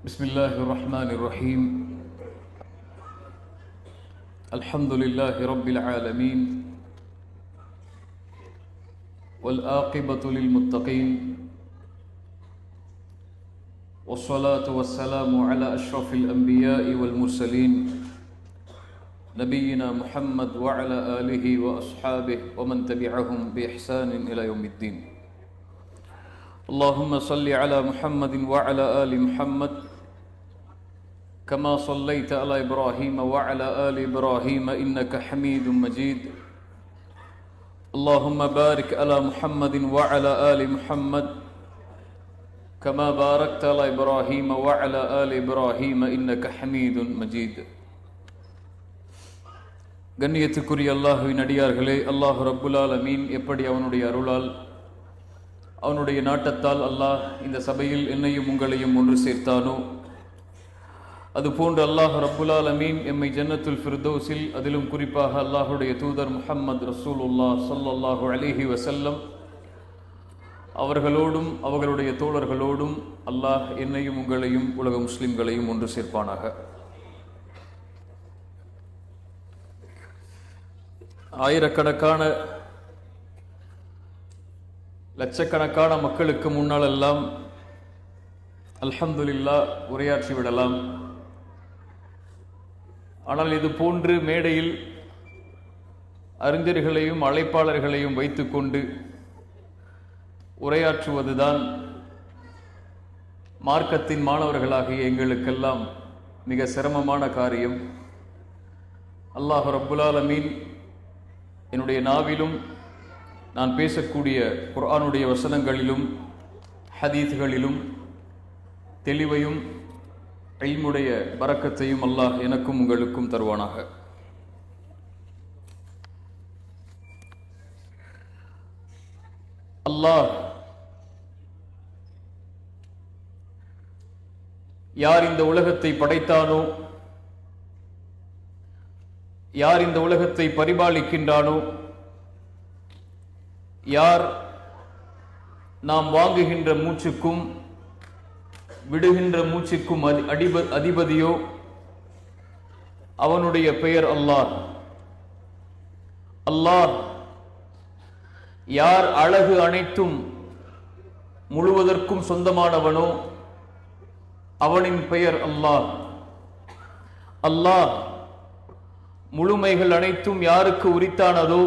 بسم الله الرحمن الرحيم. الحمد لله رب العالمين والعاقبة للمتقين والصلاة والسلام على أشرف الأنبياء والمرسلين نبينا محمد وعلى آله وأصحابه ومن تبعهم بإحسان إلى يوم الدين. اللهم صل على محمد وعلى آل محمد كما صليت على إبراهيم وعلى آل إبراهيم إنك حميد مجيد. اللهم بارك على محمد وعلى آل محمد كما باركت على إبراهيم وعلى آل إبراهيم إنك حميد مجيد. கண்ணியத்துக்குரிய அல்லாஹ்வின் அடியார்களே, அல்லாஹ் ரப்புல் ஆலமீன் எப்படி அவனுடைய அருளால் அவனுடைய நாட்டத்தால் அல்லாஹ் இந்த சபையில் என்னையும் உங்களையும் ஒன்று சேர்த்தானோ, அதுபோன்று அல்லாஹ் ரப்புல் ஆலமீன் எம்மை ஜன்னத்துல் ஃபிர்தௌஸில், அதிலும் குறிப்பாக அல்லாஹுடைய தூதர் முஹம்மது ரசூலுல்லாஹ் ஸல்லல்லாஹு அலைஹி வஸல்லம் அவர்களோடும் அவர்களுடைய தோழர்களோடும் அல்லாஹ் என்னையும் உங்களையும் உலக முஸ்லிம்களையும் ஒன்று சேர்ப்பானாக. ஆயிரக்கணக்கான லட்சக்கணக்கான மக்களுக்கு முன்னால் எல்லாம் அல்ஹம்துலில்லாஹ் உரையாற்றி விடலாம். ஆனால் இது போன்று மேடையில் அறிஞர்களையும் அழைப்பாளர்களையும் வைத்துக்கொண்டு உரையாற்றுவதுதான் மார்க்கத்தின் மாணவர்களாகிய எங்களுக்கெல்லாம் மிக சிரமமான காரியம். அல்லாஹ் ரப்புல் ஆலமீன் என்னுடைய நாவிலும் நான் பேசக்கூடிய குர்ஆனுடைய வசனங்களிலும் ஹதீஸ்களிலும் தெளிவையும் இல்முடைய பரக்கத்தையும் அல்லாஹ் எனக்கும் உங்களுக்கும் தருவானாக. அல்லாஹ் யார் இந்த உலகத்தை படைத்தானோ, யார் இந்த உலகத்தை பரிபாலிக்கின்றானோ, யார் நாம் வாங்குகின்ற மூச்சுக்கும் விடுகின்ற மூச்சுக்கும் அதிபதியோ அவனுடைய பெயர் அல்லாஹ். அல்லாஹ் யார் அழகு அனைத்தும் முழுவதற்கும் சொந்தமானவனோ அவனின் பெயர் அல்லாஹ். அல்லாஹ் முழுமைகள் அனைத்தும் யாருக்கு உரித்தானதோ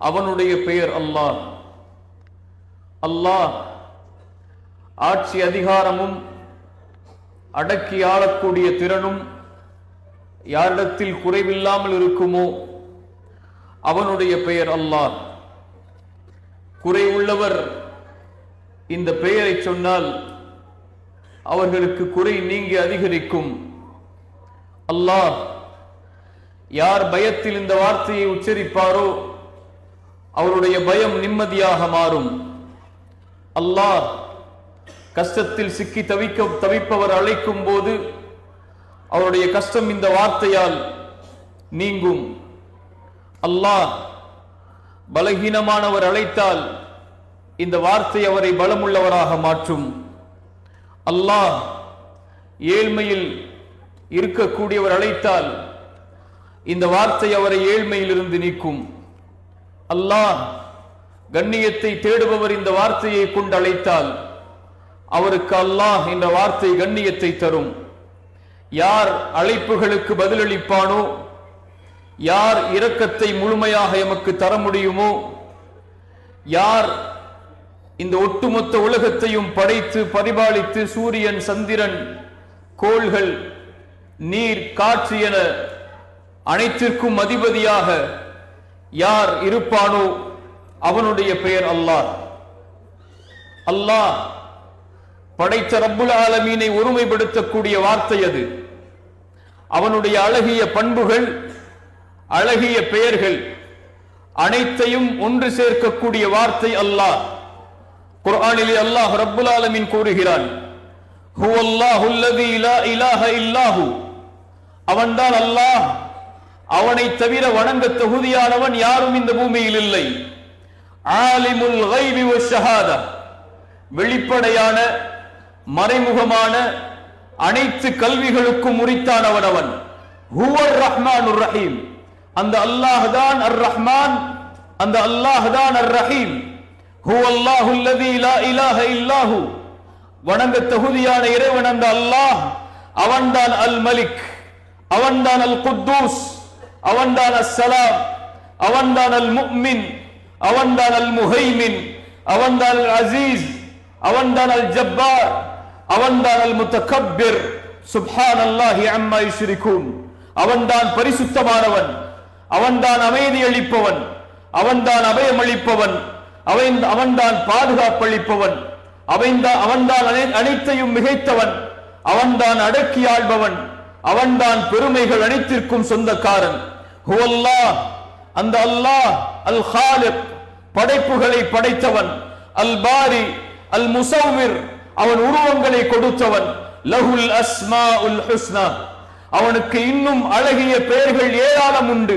அவனுடைய பெயர் அல்லாஹ். அல்லாஹ் ஆட்சி அதிகாரமும் அடக்கி ஆளக்கூடிய திறனும் யாரிடத்தில் குறைவில்லாமல் இருக்குமோ அவனுடைய பெயர் அல்லாஹ். குறை உள்ளவர் இந்த பெயரை சொன்னால் அவர்களுக்கு குறை நீங்கி அதிகரிக்கும். அல்லாஹ் யார் பயத்தில் இந்த வார்த்தையை உச்சரிப்பாரோ அவருடைய பயம் நிம்மதியாக மாறும். அல்லாஹ் கஷ்டத்தில் சிக்கி தவிப்பவர் அழைக்கும் போது அவருடைய கஷ்டம் இந்த வார்த்தையால் நீங்கும். அல்லாஹ் பலகீனமானவர் அழைத்தால் இந்த வார்த்தை அவரை பலமுள்ளவராக மாற்றும். அல்லாஹ் ஏழ்மையில் இருக்கக்கூடியவர் அழைத்தால் இந்த வார்த்தை அவரை ஏழ்மையில் இருந்து நீக்கும். அல்லாஹ் கண்ணியத்தை தேடுபவர் இந்த வார்த்தையை கொண்டு அழைத்தால் அவருக்கு அல்லாஹ் என்ற வார்த்தை கண்ணியத்தை தரும். யார் அழைப்புகளுக்கு பதிலளிப்பானோ, யார் இரக்கத்தை முழுமையாக எமக்கு தர முடியுமோ, யார் இந்த ஒட்டுமொத்த உலகத்தையும் படைத்து பரிபாலித்து சூரியன் சந்திரன் கோள்கள் நீர் காற்று என அனைத்திற்கும் அதிபதியாக யார் இருப்பானோ அவனுடைய பெயர் அல்லாஹ். அல்லாஹ் படைத்த ரப்புல் ஆலமீனை ஒருமைப்படுத்தக்கூடிய வார்த்தை அது. அவனுடைய அழகிய பண்புகள், அழகிய பெயர்கள் அனைத்தையும் ஒன்று சேர்க்கக்கூடிய வார்த்தை அல்லாஹ். குர்ஆனிலே அல்லாஹ் ரப்புல் ஆலமீன் கூறுகிறான், ஹுவல்லாஹுல்லதீ லா இலாஹ இல்லாஹு, அவன்தான் அல்லாஹ், அவனை தவிர வணங்க தகுதியானவன் யாரும் இந்த பூமியில் இல்லை. ஆலிமுல் கைபி வ ஷஹாதா, வெளிப்படையான மறைமுகமான அனைத்து கல்விகளுக்கும் உரித்தானவன் அவன். ஹுவர் ரஹ்மானுர் ரஹீம், அந்த அல்லாஹ் தான் அர் ரஹ்மான், அந்த அல்லாஹ் தான் அர் ரஹீம். ஹுவல்லாஹு அல்லதி லா இலாஹ இல்லாஹு, வணங்க தகுதியான இறைவன் அந்த அல்லாஹ். அவன்தான் அல் மலிக், அவன்தான் அல் குத்தூஸ், அவன்தான் அஸ்ஸலாம், அவன்தான் அல் முஃமின், அவன்தான் அல் முஹைமின், அவன்தான் அல் அசீஸ், அவன்தான் அல் ஜப்பார், அவன்தான் அல் முத்தகப்பிர். சுப்ஹானல்லாஹி அம்மா யுஷ்ரிகூன். அவன்தான் பரிசுத்தமானவன், அவன்தான் அமைதி அளிப்பவன், அவன்தான் அபயமளிப்பவன், அவன்தான் பாதுகாப்பளிப்பவன், அவன்தான் அனைத்தையும் மிகைத்தவன், அவன்தான் அடக்கி ஆள்பவன், அவன்தான் பெருமைகள் அனைத்திற்கும் சொந்தக்காரன். ஹுவல்லாஹ், அந்த அல்லாஹ். அல் காலிக், படைப்புகளை படைத்தவன். அல் பாரி, அல் முஸவ்விர், அவன் உருவங்களை கொடுத்தவன். லஹுல் அஸ்மாஉல் ஹுஸ்னா, அவனுக்கு இன்னும் அழகிய பெயர்கள் ஏராளம் உண்டு.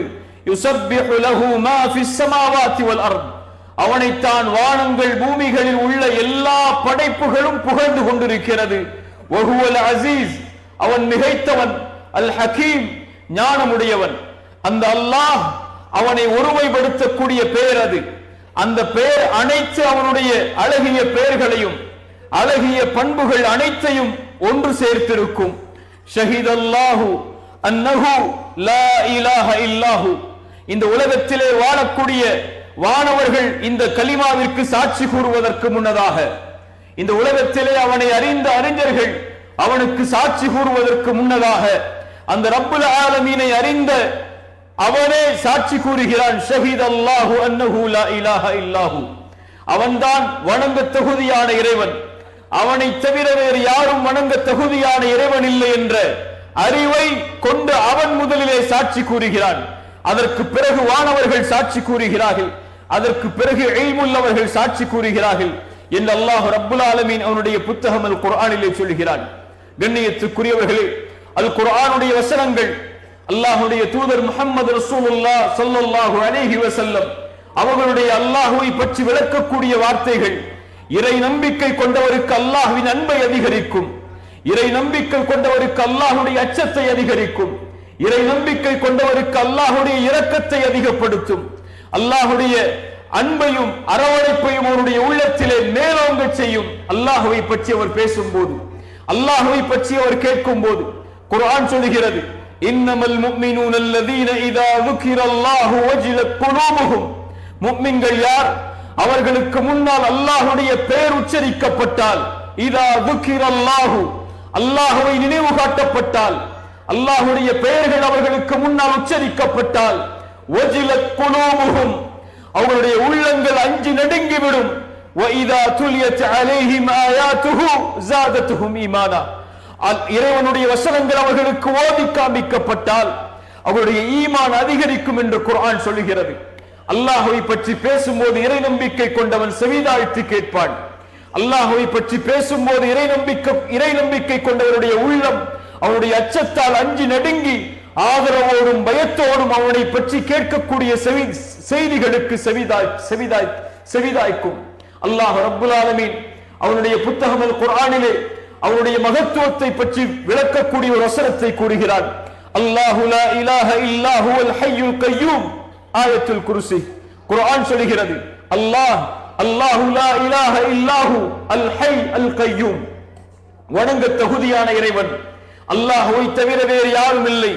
யுஸப்பிஹு லஹு மா ஃபிஸ் ஸமாவாதி வல் அர்த், அவனைத்தான் வானங்கள் பூமிகளில் உள்ள எல்லா படைப்புகளும் புகழ்ந்து கொண்டிருக்கிறது. வஹுவல் அசீஸ், அவன் மிகைத்தவன். அல் ஹகீம், ஞானமுடையவன். அந்த அல்லாஹ், அவனை ஒருமைப்படுத்தக்கூடிய பெயர் அது. அந்த பெயர் அனைத்து அவனுடைய அழகிய பெயர்களையும் அழகிய பண்புகள் அனைத்தையும் ஒன்று சேர்த்திருக்கும். ஷஹீதல்லாஹு அன்னஹு லா இலாஹ இல்லாஹு, இந்த உலகத்திலே வாழக்கூடிய வானவர்கள் இந்த கலிமாவிற்கு சாட்சி கூறுவதற்கு முன்னதாக, இந்த உலகத்திலே அவனை அறிந்த அறிஞர்கள் அவனுக்கு சாட்சி கூறுவதற்கு முன்னதாக, அந்த ரப்புல் ஆலமீனை அறிந்த அவனே சாட்சி கூறுகிறான். ஷஹீதல்லாஹு அன்னஹு லா இலாஹ இல்லாஹு, அவன்தான் வணங்க தகுதியான இறைவன், அவனை தவிர வேறு யாரும் வணங்க தகுதியான இறைவன் இல்லை என்ற அறிவை கொண்டு அவன் முதலிலே சாட்சி கூறுகிறான். அதற்கு பிறகு வானவர்கள் சாட்சி கூறுகிறார்கள், அதற்கு பிறகு இல்முள்ளவர்கள் சாட்சி கூறுகிறார்கள் என்று அல்லாஹ் ரப்புல் ஆலமீன் அவனுடைய புத்தகம் அல் குர்ஆனிலே சொல்கிறான். கண்ணியத்துக்குரியவர்களே, அல் குர்ஆனுடைய வசனங்கள், அல்லாஹ்வுடைய தூதர் முஹம்மது ரசூலுல்லாஹ் ஸல்லல்லாஹு அலைஹி வஸல்லம் அவர்களுடைய அல்லாஹ்வை பற்றி விளக்கக்கூடிய வார்த்தைகள் இறை நம்பிக்கை கொண்டவருக்கு அல்லாஹ்வின் அன்பை அதிகரிக்கும், இறை நம்பிக்கை கொண்டவருக்கு அல்லாஹ்வுடைய அச்சத்தை அதிகரிக்கும், இறை நம்பிக்கை கொண்டவருக்கு அல்லாஹ்வுடைய இரக்கத்தை அதிகப்படுத்தும், அல்லாஹ்வுடைய அன்பையும் அரவணைப்பையும் அவருடைய உள்ளத்திலே மேலோங்க செய்யும். அல்லாஹ்வை பற்றி அவர் பேசும்போது, அல்லாஹ்வை பற்றி அவர் கேட்கும் போது குர்ஆன் சொல்கிறது, இன்னமல் முஃமினூன அல்லதீன இதா ذுகிரல்லாஹு வஜிலத் குலூபுஹும், முஃமின்கள் யார்? அவர்களுக்கு முன்னால் அல்லாஹ்வுடைய பெயர் உச்சரிக்கப்பட்டால், இதா ذுகிரல்லாஹு, அல்லாஹ்வை நினைவு காட்டப்பட்டால், அல்லாஹ்வுடைய பெயர்கள் அவர்களுக்கு முன்னால் உச்சரிக்கப்பட்டால், வஜிலத் குலூபுஹும், அவர்களுடைய உள்ளங்கள் அஞ்சி நடுங்கிவிடும். وَإِذَا تُلِيَتْ عَلَيْهِمْ آيَاتُهُ زَادَتْهُمْ إِيمَانًا, இறைவனுடைய வசனங்கள் அவர்களுக்கு ஓதி காண்பிக்கப்பட்டால் அவருடைய ஈமான் அதிகரிக்கும் என்று குர்ஆன் சொல்லுகிறது. அல்லாஹ்வை பற்றி பேசும்போது இறை நம்பிக்கை கொண்டவன் செவிதாழ்த்தி கேட்பான். அல்லாஹ்வை பற்றி பேசும்போது இறை நம்பிக்கை கொண்டவருடைய உள்ளம் அவனுடைய அச்சத்தால் அஞ்சி நடுங்கி ஆதரவோடும் பயத்தோடும் அவனை பற்றி கேட்கக்கூடிய செய்திகளுக்கு செவிதாய்க்கும். அல்லாஹ் ரப்புல் ஆலமீன் அவனுடைய புத்தகம் அல் குர்ஆனிலே அவனுடைய மகத்துவத்தை பற்றி விளக்கக்கூடிய ஒரு வசனத்தை கூறுகிறான். அல்லாஹு லா இலாஹ இல்லா ஹுவல் ஹய்யுல் கய்யூம், ஆயத்துல் குர்சி. குர்ஆன் சொல்கிறது, அல்லாஹு லா இலாஹ இல்லாஹு அல் ஹய் அல் கய்யூம், வணங்க தகுதியான இறைவன், அல்லாஹ்வை தவிர வேறு யாரும் இல்லை.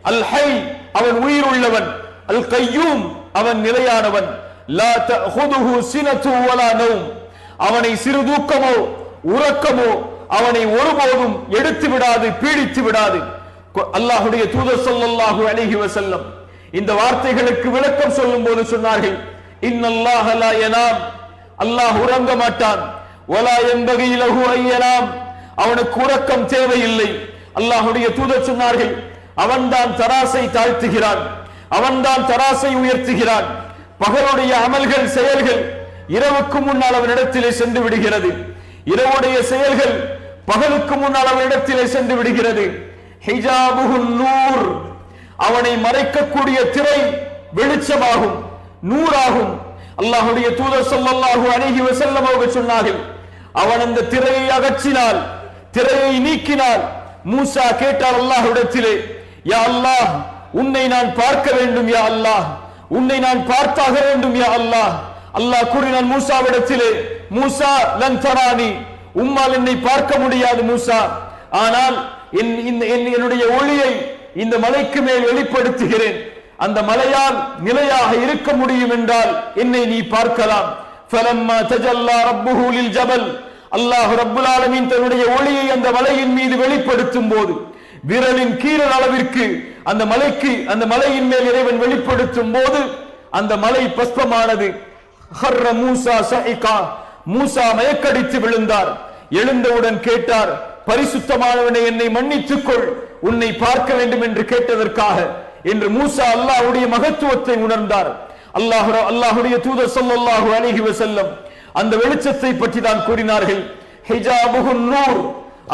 அல் ஹய், அவன் உயிர் உள்ளவன். அல் கய்யூம், அவன் நிலையானவன். லா தஅஹுதுஹு சினத்து வலா நௌம், அவனை சிறு தூக்கமோ உறக்கமோ அவனை ஒருபோதும் எடுத்து விடாது, பீடித்து விடாது. அல்லாஹ்வுடைய தூதர் ஸல்லல்லாஹு அலைஹி வஸல்லம் இந்த வார்த்தைகளுக்கு விளக்கம் சொல்லும் போது சொன்னார்கள், இன்னல்லாஹ லா யனாம், அல்லாஹ் உறங்க மாட்டான். வலா யன்பகி லஹு அய்யனாம், அவனுக்கு உறக்கம் தேவையில்லை. அல்லாஹ்வுடைய தூதர் சொன்னார்கள், அவன்தான் தராசை தாழ்த்துகிறான், அவன்தான் தராசை உயர்த்துகிறான். பகலுடைய அமல்கள் செயல்கள் இரவுக்கு முன்னால் அவனிடத்திலே சென்று விடுகிறது, இரவுடைய செயல்கள் பகலுக்கு முன்னால் அவனிடத்திலே சென்று விடுகிறது. ஹிஜாபுஹுன் நூர், அவனை மறைக்கக்கூடிய திரை வெளிச்சமாகும், நூறாகும். அல்லாஹ்வுடைய தூதர் ஸல்லல்லாஹு அலைஹி வஸல்லம் அவர்கள் சொன்னார்கள், அவன் அந்த திரையை அகற்றினால் திரையை நீக்கினார். மூசா கேட்டார் அல்லாஹ்விடத்திலே, யா அல்லாஹ், உன்னை நான் பார்க்க வேண்டும் யா அல்லாஹ், உன்னை நான் பார்த்தாக வேண்டும் யா அல்லாஹ். அல்லாஹ் கூறினான் மூசாவிடத்திலே, மூசா லன் தரானி, உம்மால் என்னை பார்க்க முடியாது மூசா, ஆனால் என்னுடைய ஒளியை இந்த மலைக்கு மேல் வெளிப்படுத்துகிறேன். அந்த மலையால் நிலையாக இருக்க முடியும் என்றால் என்னை நீ பார்க்கலாம். ஃபலம்மா தஜல்லா ரப்புஹு லில் ஜபல், அல்லாஹ் ரப்புல் ஆலமீன் தன்னுடைய ஒளியை அந்த மலையின் மீது வெளிப்படுத்தும் போது, விரலின் கீழ் அளவிற்கு அந்த மலையின் மேல் இறைவன் வெளிப்படுத்தும் போது அந்த மலை பஸ்பமானது. ஹர்ர மூசா சஇகா, மூசா மயக்கடித்து விழுந்தார். எழுந்தவுடன் கேட்டார், பரிசுத்தமானவனை என்னை மன்னித்துக்கொள், உன்னை பார்க்க வேண்டும் என்று கேட்டதற்காக என்று மூசா அல்லாஹ்வுடைய மகத்துவத்தை உணர்ந்தார். அல்லாஹ்வுடைய தூதர் ஸல்லல்லாஹு அலைஹி வஸல்லம் அந்த வெளிச்சத்தை பற்றி தான் கூறினார்கள். ஹிஜாபுன் நூர்,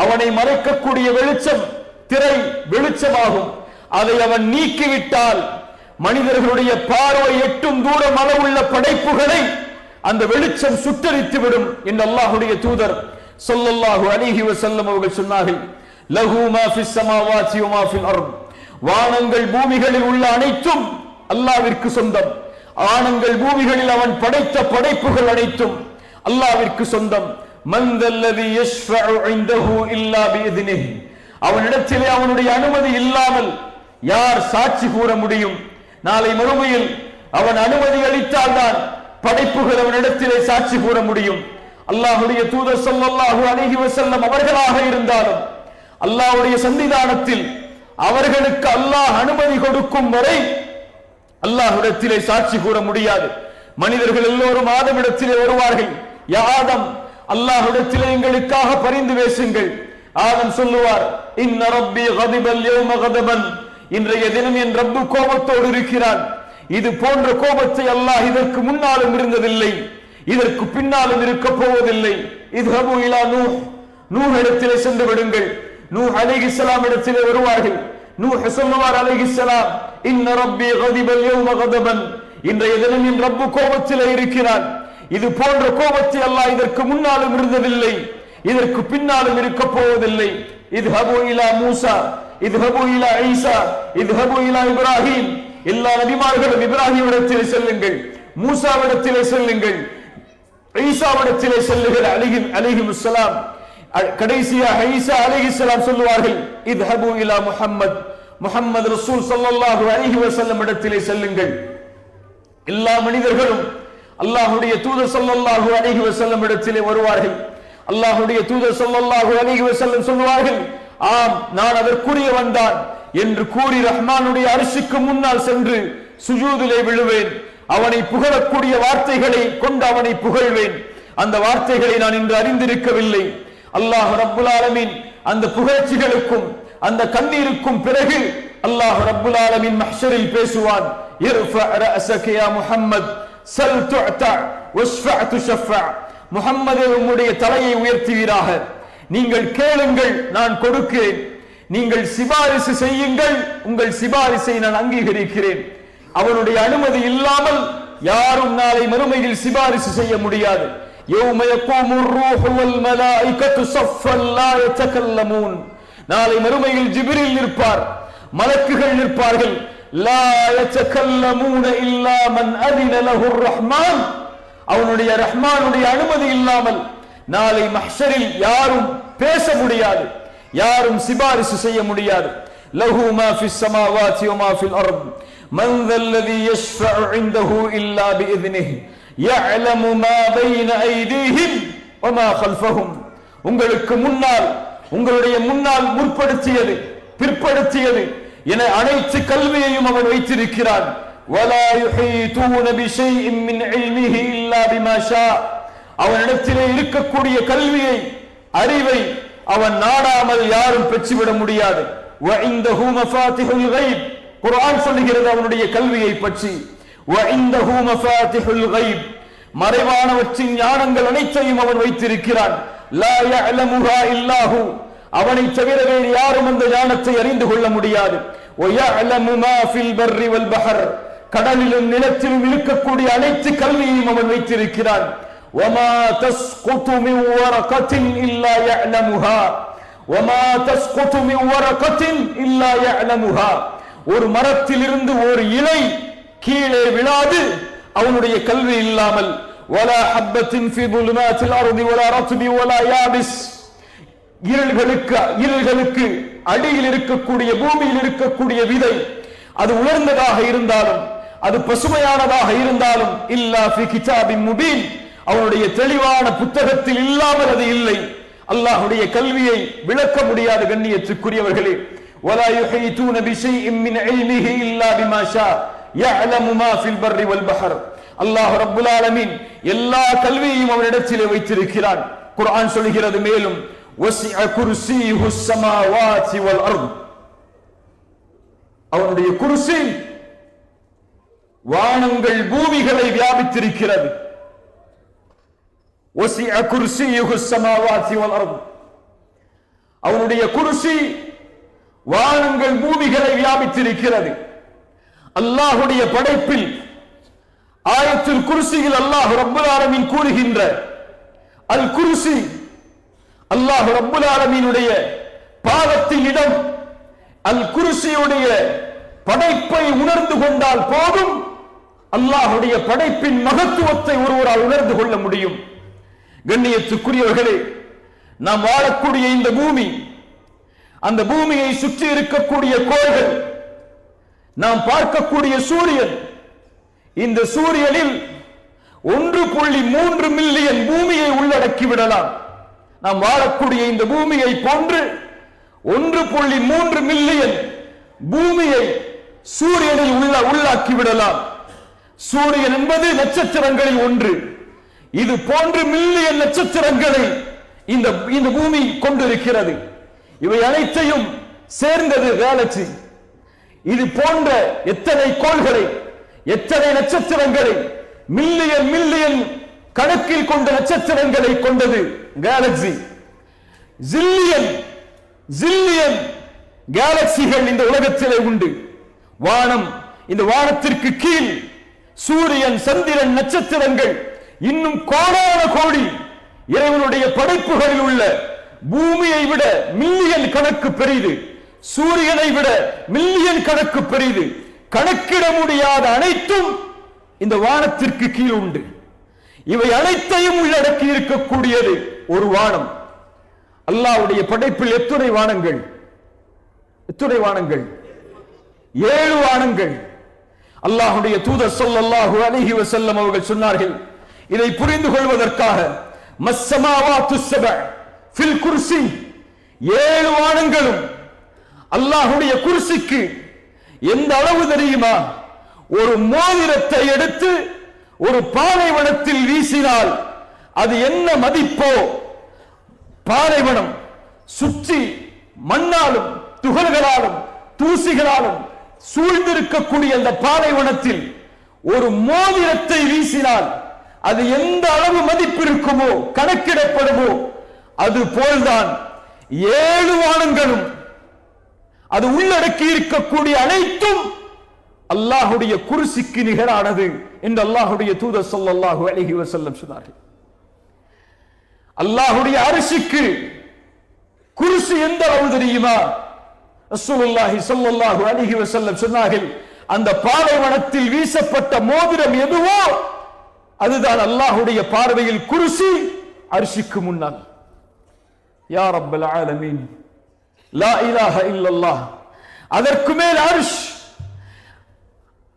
அவனை மறைக்கக்கூடிய வெளிச்சம் திரை வெளிச்சமாகும். அதை அவன் நீக்கிவிட்டால் மனிதர்களுடைய பார்வை எட்டும் தூரம் அளவுள்ள படைப்புகளை அந்த வெளிச்சம் சுட்டரித்து விடும் என்று அல்லாஹ்வுடைய தூதர் ஸல்லல்லாஹு அலைஹி வஸல்லம் அவர்கள் சொன்னார்கள். லஹு மா ஃபிஸ் ஸமாவாதி வ மா ஃபில் அர்த், வானங்கள் பூமிகளில் உள்ள அனைத்தும் அல்லாஹ்விற்கு சொந்தம். வானங்கள் பூமிகளில் அவன் படைத்த படைப்புகள் அனைத்தும் அல்லாஹ்விற்கு சொந்தம். மன் தல்லதி யஷ்ஃபஉ இன்தஹு இல்லா பிஇذنஹு, அவனிடத்திலே அவனுடைய அனுமதி இல்லாமல் யார் சாட்சி கூற முடியும்? நாளை மறுமையில் அவன் அனுமதி அளித்தால் தான் படைப்புகள் அவனிடத்திலே சாட்சி கூற முடியும். அல்லாஹ்வுடைய தூதர் ஸல்லல்லாஹு அலைஹி வஸல்லம் அவர்களாக இருந்தாலும் அல்லாஹ்வுடைய சன்னிதானத்தில் அவர்களுக்கு அல்லாஹ் அனுமதி கொடுக்கும் வரை அல்லாஹ்விடத்திலே சாட்சி கூற முடியாது. மனிதர்கள் எல்லோரும் ஆதமிடத்திலே வருவார்கள். யா ஆதம், அல்லாஹ்விடத்திலே எங்களுக்காக பரிந்து பேசுங்கள். ஆதம் சொல்லுவார், இன்ன ரப்பி கதிபல் யௌம கதபன், இன்றைய தினம் என் ரப்பு கோபத்தோடு இருக்கிறான். இது போன்ற கோபத்தை அல்லாஹ் இதற்கு முன்னாலும் இருந்ததில்லை, இதற்கு பின்னாலும் இருக்க போவதில்லை. இத்ஹபு இலா நூஹ், நூஹ் இடத்திலே சென்று விடுங்கள். நூஹ் அலைஹிஸ்ஸலாம் இடத்திலே வருவார்கள். நூஹ் சொல்லுவார் அலைஹிஸ்ஸலாம், இன்ன ரப்பி கதிபல் யௌம கதபன், இன்றைய தினம் என் ரப்பு கோபத்திலே இருக்கிறான். இது போன்ற கோபத்தை அல்லாஹ் இதற்கு முன்னாலும் இருந்ததில்லை, இதற்கு பின்னாலும் இருக்க போவதில்லை. இத்ஹபு இலா மூசா, இத்ஹபு இலா ஈசா, இத்ஹபு இலா இப்ராஹிம், எல்லா நபிமார்களும் இப்ராஹிம் இடத்திலே செல்லுங்கள், மூசாவிடத்திலே செல்லுங்கள், ஈசாவிடத்திலே செல்லுங்கள் அலைஹிமுஸ்ஸலாம். கடைசியாக ஈசா அலைஹிஸ்ஸலாம் சொல்லுவார்கள், இத்ஹபு இலா முஹம்மத், முஹம்மது ரசூல் ஸல்லல்லாஹு அலைஹி வஸல்லம் இடத்திலே செல்லுங்கள். எல்லா மனிதர்களும் அல்லாஹ்வுடைய தூதர் ஸல்லல்லாஹு அலைஹி வஸல்லம் இடத்திலே வருவார்கள். அல்லாஹ்வுடைய தூதர் ஸல்லல்லாஹு அலைஹி வஸல்லம் சொல்வார்கள், ஆம் நான் அதற்குரியவன் தான் என்று கூறி ரஹ்மானுடைய அரிசிக்கு முன்னால் சென்று சுஜூதிலே விழுவேன். அவனை புகழக்கூடிய வார்த்தைகளை கொண்டு அவனை புகழ்வேன். அந்த வார்த்தைகளை நான் இன்று அறிந்திருக்கவில்லை. அல்லாஹ் ரப்புல் ஆலமீன் அந்த புகழ்ச்சிகளுக்கும் அந்த கண்ணீருக்கும் பிறகு அல்லாஹ் ரப்புல் ஆலமீன் மஹ்ஷரில் பேசுவான், இர்ஃபா ரஅஸக யா முஹம்மத் சல் துஅத வஷ்ஃபா துஷஃபா, முஹம்மதே உம்முடைய தலையை உயர்த்துவீராக, நீங்கள் கேளுங்கள் நான் கொடுக்கிறேன், நீங்கள் சிபாரிசு செய்யுங்கள் உங்கள் சிபாரிசை நான் அங்கீகரிக்கிறேன். அவனுடைய அனுமதி இல்லாமல் யாரும் நாளை மறுமையில் சிபாரிசு செய்ய முடியாது. யௌம யகூமுர் ரூஹு வல் மலாயிகத்து ஸஃப்பன் லா யதகல்லமூன், நாளை மறுமையில் ஜிப்ரீல் நிற்பார், மலக்குகள் நிற்பார்கள். லா யதகல்லமூன இல்லா மன் அஸின லஹுர் ரஹ்மான், அவனுடைய ரஹ்மானுடைய அனுமதி இல்லாமல் நாளை மஹ்ஷரில் யாரும் பேச முடியாது, யாரும் சிபாரிசு செய்ய முடியாது. லஹு மா ஃபிஸ் ஸமாவாதி வ மா ஃபில் அர்த் மன் தல்லதி யஷ்ஃபஉ இன்தஹு இல்லா பிஇذنஹு யஅலமு மா பைன ஐதீஹிம் வ மா கல்ஃபஹும், உங்களுக்கு முன்னால் உங்களுடைய முன்னால் முற்படுத்தியது பிற்படுத்தியது என அனைத்து கல்வியையும் அவன் வைத்திருக்கிறான். ولا يحيطون بشيء من علمه الا بما شاء, அவனிடத்திலே இருக்கக்கூடிய கல்வியை அறிவை அவன் நாடாமல் யாரும் பெற்றுவிட முடியாது. وعنده مفاتيح الغيب, குர்ஆன் சொல்லுகிறது அவனுடைய கல்வியை பற்றி. وعنده مفاتيح الغيب, மறைவானவற்றின் ஞானங்கள் அனைத்தையும் அவன் வைத்திருக்கிறான். لا يعلمها الا هو, அவனை தவிர வேறு யாரும் அந்த ஞானத்தை அறிந்து கொள்ள முடியாது. ويعلم ما في البر والبحر, கடலிலும் நிலத்திலும் இருக்கக்கூடிய அனைத்து கல்வியையும் அவன் வைத்திருக்கிறான். وما تسقط من ورقة إلا يعلمها, وَمَا تَسْقُطُ مِنْ وَرَقَةٍ إِلَّا يَعْلَمُهَا ஒரு மரத்திலிருந்து ஒரு இலை கீழே விழாது அவனுடைய கல்வி இல்லாமல். وَلَا حَبَّةٍ فِي ظُلُمَاتِ الْأَرْضِ وَلَا رَطْبٍ وَلَا يَابِسٍ இருள்களுக்கு அடியில் இருக்கக்கூடிய பூமியில் இருக்கக்கூடிய விதை அது உலர்ந்ததாக இருந்தாலும் அது பசுமையானதாக இருந்தாலும் இல்லா ஃபி கிதாபின் முபீன் அவனுடைய தெளிவான புத்தகத்தில் இல்லாமல் அது இல்லை. அல்லாஹ்வுடைய கல்வியை விளக்க முடியாத கண்ணியத்துக்குரியவர்களே, ولا يحيطون بشيء من علمه الا بما شاء يعلم ما في البر والبحر. அல்லாஹ் ரப்புல் ஆலமீன் எல்லா கல்வியையும் அவனிடத்திலே வைத்திருக்கிறான். குர்ஆன் சொல்கிறது மேலும் وسع كرسيه السماوات والارض அவனுடைய குர்சி வானங்கள் பூமிகளை வியாபித்திருக்கிறது. وسع كرسيه السماوات والارض அவனுடைய குர்சி வானங்கள் பூமிகளை வியாபித்திருக்கிறது. அல்லாஹ்வுடைய படைப்பில் ஆயத்துல் குர்சியில் அல்லாஹ் ரப்புல் ஆலமீன் கூறுகின்ற அல் குர்சி அல்லாஹ் ரப்புல் ஆலமீனுடைய பாதத்தின் இடம். அல் குர்சியுடைய படைப்பை உணர்ந்து கொண்டால் போதும் அல்லாஹ்வுடைய படைப்பின் மகத்துவத்தை ஒருவரால் உணர்ந்து கொள்ள முடியும். கண்ணியத்துக்குரியவர்களே, நாம் வாழக்கூடிய இந்த பூமி, அந்த பூமியை சுற்றி இருக்கக்கூடிய கோள்கள், நாம் பார்க்கக்கூடிய சூரியன், இந்த சூரியனில் 1.3 மில்லியன் பூமியை உள்ளடக்கி விடலாம். நாம் வாழக்கூடிய இந்த பூமியை போன்று 1.3 மில்லியன் பூமியை சூரியனில் உள்ளாக்கி விடலாம். சூரியன் என்பது நட்சத்திரங்களில் ஒன்று. இது போன்று மில்லியன் நட்சத்திரங்களை இந்த பூமி கொண்டிருக்கிறது. இவை அனைத்தையும் சேர்ந்தது கேலக்சி. இது போன்ற எத்தனை கோள்களை, எத்தனை நட்சத்திரங்களை, மில்லியன் மில்லியன் கணக்கில் கொண்ட நட்சத்திரங்களை கொண்டது கேலக்சி. ஜில்லியன் ஜில்லியன் கேலக்சிகள் இந்த உலகத்திலே உண்டு. வானம், இந்த வானத்திற்கு கீழ் சூரியன், சந்திரன், நட்சத்திரங்கள், இன்னும் கோடான கோடி இறைவனுடைய படைப்புகளில் உள்ள பூமியை விட மில்லியன் கணக்கு பெரிது, சூரியனை விட மில்லியன் கணக்கு பெரிது. கணக்கிட முடியாத அனைத்தும் இந்த வானத்திற்கு கீழ் உண்டு. இவை அனைத்தையும் உள்ளடக்கி இருக்கக்கூடியது ஒரு வானம். அல்லாஹ்வுடைய படைப்பில் எத்துணை வானங்கள்? எத்துணை வானங்கள்? 7 வானங்கள். அல்லாஹ்வுடைய தூதர் ஸல்லல்லாஹு அலைஹி வஸல்லம் அவர்கள் சொன்னார்கள், இதை புரிந்து கொள்வதற்காக, மஸ்ஸமாவாத்து ஸபஅ ஃபில் குர்சி, 7 வானங்களும் அல்லாஹ்வுடைய குர்சிக்கு எந்த அளவு தெரியுமா? ஒரு மோதிரத்தை எடுத்து ஒரு பாலைவனத்தில் வீசினால் அது என்ன மதிப்போ, பாலைவனம் சுற்றி மண்ணாலும் துகள்களாலும் தூசிகளாலும் சூழ்ந்திருக்கக்கூடிய அந்த பாலைவனத்தில் ஒரு மோதிரத்தை வீசினால் அது எந்த அளவு மதிப்பு இருக்குமோ, கணக்கிடப்படுமோ, அது போல்தான் 7 வானங்களும், அது உள்ளடக்கி இருக்கக்கூடிய அனைத்தும் அல்லாஹ்வுடைய குர்சிக்கு நிகரானது என்று அல்லாஹ்வுடைய தூதர் ஸல்லல்லாஹு அலைஹி வஸல்லம் சொன்னார்கள். அல்லாஹ்வுடைய அர்ஷுக்கு குர்சி எந்த அளவு தெரியுமா? ரசூலுல்லாஹி ஸல்லல்லாஹு அலைஹி வஸல்லம் சொன்னார்கள், அந்த பாலைவனத்தில் வீசப்பட்ட மோதிரம் எதுவோ அதுதான் அல்லாஹ்வுடைய பார்வையில் குர்சி, அர்ஷுக்கு முன்னால். யா ரப்பல் ஆலமீன், லா இலாஹ இல்லல்லாஹ். அதற்கு மேல் அர்ஷ்,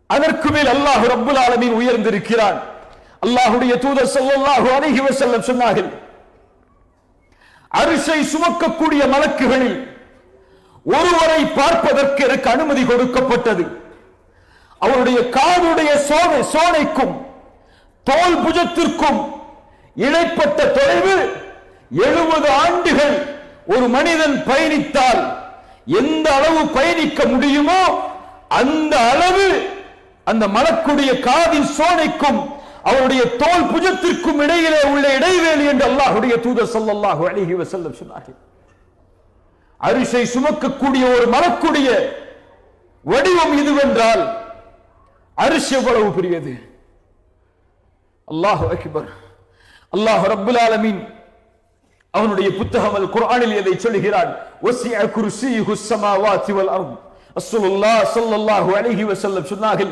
அதற்கு மேல் அல்லாஹ் ரப்புல் ஆலமீன் உயர்ந்திருக்கிறான். அல்லாஹ்வுடைய தூதர் ஸல்லல்லாஹு அலைஹி வஸல்லம் சொன்னார்கள், அர்ஷை சுமக்கக்கூடிய மலக்குகளில் ஒருவரை பார்ப்பதற்கு எனக்கு அனுமதி கொடுக்கப்பட்டது. அவருடைய காதுடைய சோனைக்கும் தோல் புஜத்திற்கும் இடைப்பட்ட தொலைவு 70 ஆண்டுகள் ஒரு மனிதன் பயணித்தால் எந்த அளவு பயணிக்க முடியுமோ அந்த அளவு அந்த மலக்குடைய காதின் சோனைக்கும் அவருடைய தோல் புஜத்திற்கும் இடையிலே உள்ள இடைவேளி என்று அல்லாஹ்வுடைய தூதர் ஸல்லல்லாஹு அலைஹி வஸல்லம் சொன்னார்கள். அரிசை சுமக்கக்கூடிய ஒரு மலக்குடைய வடிவம் இதுவென்றால் அரிசி எவ்வளவு பெரியது! அல்லாஹு அக்பர். அல்லாஹ் ரப்புல் ஆலமீன் அவனுடைய புத்தகம் அல் குர்ஆனில் எதை சொல்கிறான்? வஸிஅ குர்சியுஹு ஸமாவாத்தி வல் அர்த். ரசூலுல்லாஹ் ஸல்லல்லாஹு அலைஹி வஸல்லம் சொன்னார்கள்,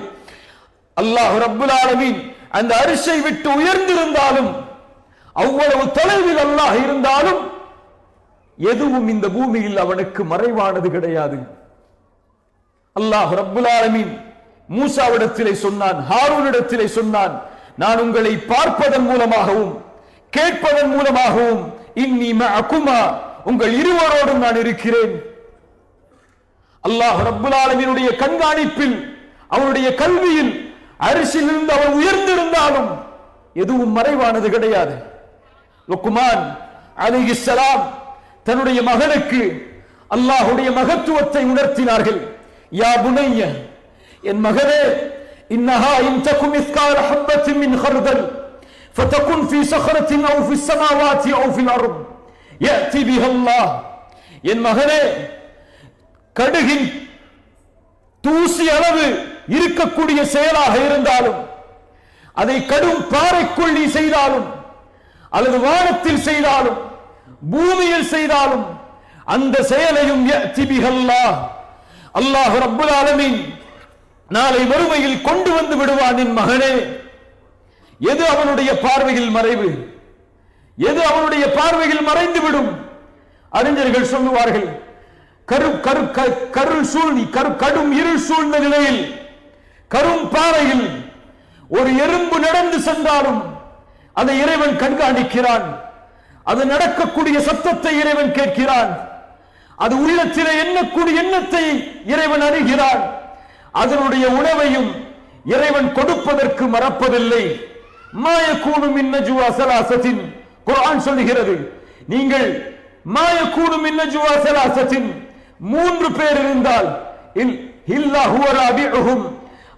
அல்லாஹ் ரப்புல் ஆலமீன் அந்த அரிஷை விட்டு உயர்ந்திருந்தாலும், அவ்வளவு தொலைவில் அல்லாஹ் இருந்தாலும், எதுவும் இந்த பூமியில் அவனுக்கு மறைவானது கிடையாது. அல்லாஹ் ரப்புல் ஆலமீன் மூசாவிடத்திலே சொன்னான், ஹாரூனிடத்திலே சொன்னான், நான் உங்களை பார்ப்பதன் மூலமாகவும் கேட்பதன் மூலமாகவும் இன்னி மஅகுமா, உங்கள் இருவரோடும் நான் இருக்கிறேன். அல்லாஹ் ரப்புல் ஆலமீனுடைய கண்காணிப்பில், அவனுடைய கல்வியில் அரிசில் இருந்து அவன் உயர்ந்திருந்தாலும் எதுவும் மறைவானது கிடையாது. லுக்மான் அலைஹிஸ்ஸலாம் தன்னுடைய மகனுக்கு அல்லாஹ்வுடைய மகத்துவத்தை உணர்த்தினார்கள். யா புனைய, என் மகனே, இன்னஹா இன் தகு மிஸ்கால ஹப்பத்தின் மின் ஹர்தல் ஃபதகுன் ஃபீ ஸஹரத்தின் அவ் ஃபீஸ் ஸமாவாத்தி அவ் ஃபில் அர்த் யஅதி பிஹா அல்லாஹ். என் மகனே, கடுகின் தூசி அளவு இருக்கக்கூடிய செயலாக இருந்தாலும், அதை கடும் பாறைக்குள் நீ செய்தாலும், அல்லது வானத்தில் செய்தாலும், பூமியில் செய்தாலும், அந்த செயலையும் யஅதி பிஹா அல்லாஹ், அல்லாஹ் ரப்புல் ஆலமீன் நாளை மறுமையில் கொண்டு வந்து விடுவான். என் மகனே, எது அவனுடைய பார்வையில் மறைவு, எது அவனுடைய பார்வையில் மறைந்து விடும்? அறிஞர்கள் சொல்லுவார்கள், கடும் இருள் சூழ்ந்த நிலையில், கரும் பாறையில் ஒரு எறும்பு நடந்து சென்றாலும் அதை இறைவன் கண்காணிக்கிறான். அது நடக்கக்கூடிய சத்தத்தை இறைவன் கேட்கிறான். அது உள்ளத்திலே எண்ணக்கூடிய எண்ணத்தை இறைவன் அறிகிறான். அதனுடைய உணவையும் இறைவன் கொடுப்பதற்கு மறப்பதில்லை. மாயக்கூனு மின் நஜ்வா ஸலாஸத்தின், குர்ஆன் சொல்லுகிறது, நீங்கள் மாயக்கூனு மின் நஜ்வா ஸலாஸத்தின், 3 பேர் இருந்தால் இல்லா ஹுவ ராபிஉஹும்,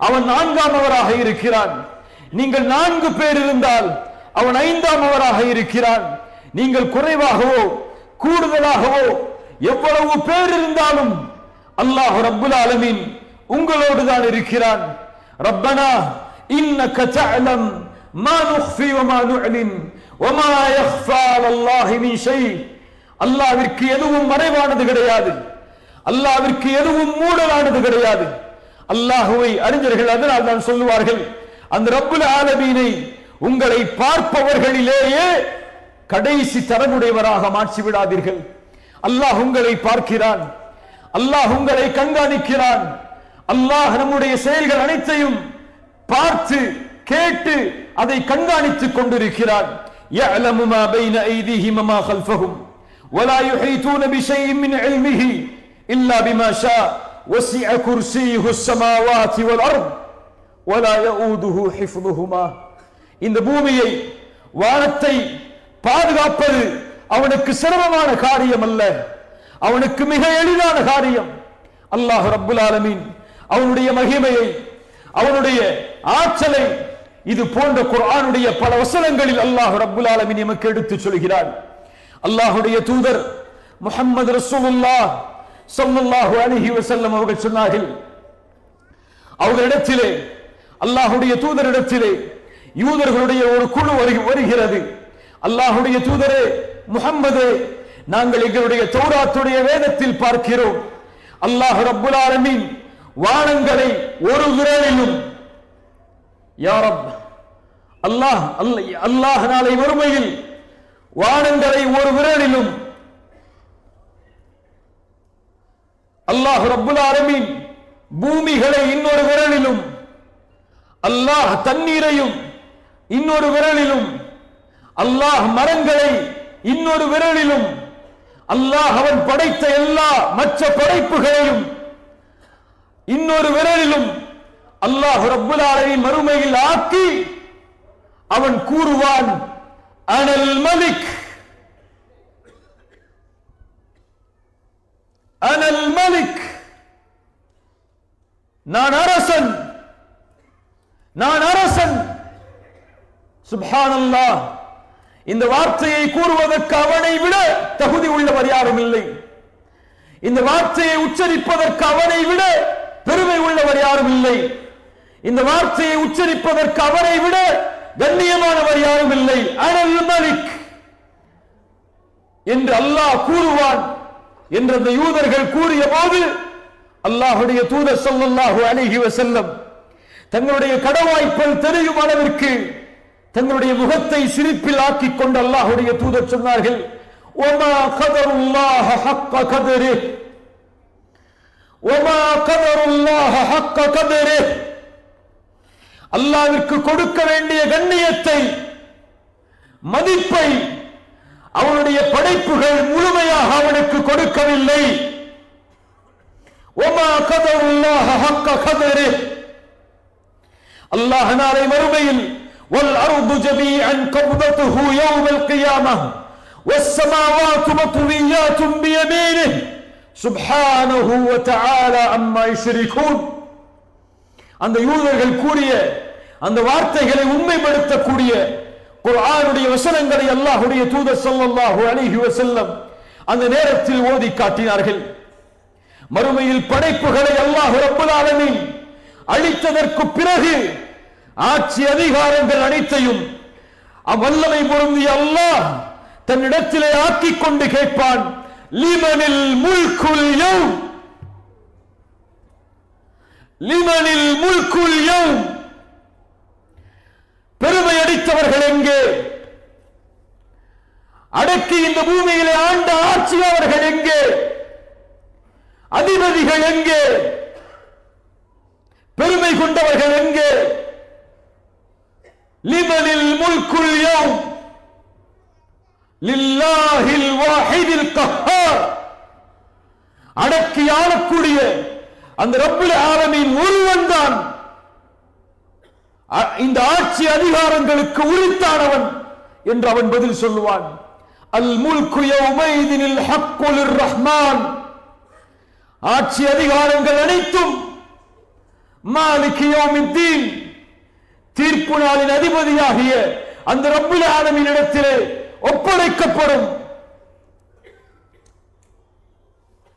அவன் 4ஆமவராக இருக்கிறான். நீங்கள் 4 பேர் இருந்தால் அவன் 5ஆமவராக இருக்கிறான். நீங்கள் குறைவாகவோ கூடுதலாகவோ எவ்வளவு பேர் இருந்தாலும் அல்லாஹ் ரப்புல் ஆலமீன் உங்களோடு தான் இருக்கிறான். ரப்பனா இன்னக தஅலம் மா நுக்ஃபி வ மா நுஅலின் வ மா யக்ஃபா அலல்லாஹி மின் ஷை. அல்லாஹ்விற்கு எதுவும் மறைவானது கிடையாது, அல்லாஹ்விற்கு எதுவும் மூடலானது கிடையாது. அல்லாஹ்வை அறிஞர்கள் அதனால் தான் சொல்லுவார்கள், அந்த ரப்புல் ஆலமீனை உங்களை பார்ப்பவர்களிலேயே கடைசி தரமுடையவராக மாற்றி விடாதீர்கள். அல்லாஹ் உங்களை பார்க்கிறான், அல்லாஹ் உங்களை கண்காணிக்கிறான். அல்லாஹ் நம்முடைய செயல்கள் அனைத்தையும் பார்த்து கேட்டு அதை கண்காணித்துக் கொண்டிருக்கிறான். يَعْلَمُ مَا بَيْنَ أَيْدِيهِمْ وَمَا خَلْفَهُمْ وَلَا يُحِيطُونَ بِشَيْءٍ مِّنْ عِلْمِهِ إِلَّا بِمَا شَاءَ وَسِعَ كُرْسِيُّهُ السَّمَاوَاتِ وَالْأَرْضَ وَلَا يَؤُودُهُ حِفْظُهُمَا. இந்த பூமியை, வானத்தை பாதுகாப்பது அவனுக்கு சிரமமான காரியம் அல்ல, அவனுக்கு மிக எளிதான காரியம். அல்லாஹ் ரப்புல் ஆலமீன் அவனுடைய மகிமையை, அவனுடைய ஆற்றலை இது போன்ற குர்ஆனுடைய பல வசனங்களில் அல்லாஹ் ரப்புல் ஆலமீன் நமக்கு எடுத்துச் சொல்கிறான். அல்லாஹ்வுடைய தூதர் முஹம்மது ரசூலுல்லாஹ் ஸல்லல்லாஹு அலைஹி வஸல்லம் அவர்கள் சொன்னார்கள், அவர்களிடத்திலே, அல்லாஹ்வுடைய தூதரிடத்திலே யூதர்களுடைய ஒரு குழு வருகிறது. அல்லாஹ்வுடைய தூதரே முஹம்மதே, நாங்கள் எங்களுடைய தௌராத்துடைய வேதத்தில் பார்க்கிறோம், அல்லாஹ் ரப்புல் ஆலமீன் வானங்களை ஒரு விரலிலும், யா ரப், அல்லாஹ் நாளை மறுமையில் வானங்களை ஒரு விரலிலும், அல்லாஹ் ரப்புல் ஆலமீன் பூமிகளை இன்னொரு விரலிலும், அல்லாஹ் தண்ணீரையும் இன்னொரு விரலிலும், அல்லாஹ் மரங்களை இன்னொரு விரலிலும், அல்லாஹ் அவன் படைத்த எல்லா மற்ற படைப்புகளையும் இன்னொரு விரலிலும் அல்லாஹ் ரப்புல் ஆலமீன் மறுமையில் ஆக்கி அவன் கூறுவான், அனல் மலிக், அனல் மலிக், நான் அரசன், நான் அரசன். சுப்ஹானல்லாஹ். இந்த வார்த்தையை கூறுவதற்கு அவனை விட தகுதி உள்ளவர் யாரும் இல்லை. இந்த வார்த்தையை உச்சரிப்பதற்கு அவனை விட பெருமை உள்ளவர் யாரும் இல்லை. இந்த வார்த்தையை உச்சரிப்பதற்கு அவனை விட கண்ணியமானவர் யாரும் இல்லை. அனல் மலிக், என்று அல்லாஹ் கூறுவான் என்று அந்த யூதர்கள் கூறிய போது அல்லாஹ்வுடைய தூதர் ஸல்லல்லாஹு அலைஹி வஸல்லம் தங்களுடைய கடவாய்ப்பல் தெரியும் அளவிற்கு தங்களுடைய முகத்தை சிரிப்பில் ஆக்கிக் கொண்டு அல்லாஹ்வுடைய தூதர் சொன்னார்கள், ஒமா கதருல்லாஹ ஹக்க கதரிஹ், ஒமா கதருல்லாஹ ஹக்க கதரிஹ். அல்லாஹ்விற்கு கொடுக்க வேண்டிய கண்ணியத்தை, மதிப்பை அவனுடைய படைப்புகள் முழுமையாக அவனுக்கு கொடுக்கவில்லை. ஒமா கதருல்லாஹ ஹக்க கதரிஹ். அல்லாஹ் நாளை மறுமையில் வல் அர்து ஜமீஅன் கப்தத்துஹு யௌமல் கியாமஹ் வஸ்ஸமாவாத்து மத்வியாத்துன் பியமீனிஹ் சுப்ஹானஹு வ தஆலா அம்மா யுஷ்ரிகூன். அந்த யூதர்கள் கூறிய அந்த வார்த்தைகளை உண்மைப்படுத்தக்கூடிய குர்ஆனுடைய வசனங்களை அல்லாஹ்வுடைய தூதர் ஸல்லல்லாஹு அலைஹி வஸல்லம் அந்த நேரத்தில் ஓதி காட்டினார்கள். மறுமையில் படைப்புகளை அல்லாஹ் ரப்பல் ஆலமீன் அழித்ததற்கு பிறகு ஆட்சி அதிகாரங்கள் அனைத்தையும் வல்லமை பொருந்திய அல்லாஹ் தன்னிடத்திலே ஆக்கிக் கொண்டு கேட்பான், லிமனில் முல்குல் யௌம், லிமனில் முல்குல் யௌம். பெருமை அடித்தவர்கள் எங்கே? அடக்கி இந்த பூமியிலே ஆண்ட ஆட்சியாளர்கள் எங்கே? அதிபதிகள் எங்கே? பெருமை கொண்டவர்கள் எங்கே? லிமனில் முல்குல் யௌம் லில்லாஹில் வாஹிதில் கஹ்ஹார். அடக்கி ஆளக்கூடிய அந்த ரப்புல் ஆலமீன் ஒருவன் தான் இந்த ஆட்சி அதிகாரங்களுக்கு உரித்தானவன் என்று அவன் பதில் சொல்லுவான். அல் முல்கு யௌமைதினில் ஹக்கு லிர்ரஹ்மான். ஆட்சி அதிகாரங்கள் அனைத்தும் மாலிக் யௌமித்தீன், தீர்ப்பு நாளின் அதிபதியாகிய அந்த ரப்புல் ஆலமீன் இடத்திலே ஒப்படைக்கப்படும்.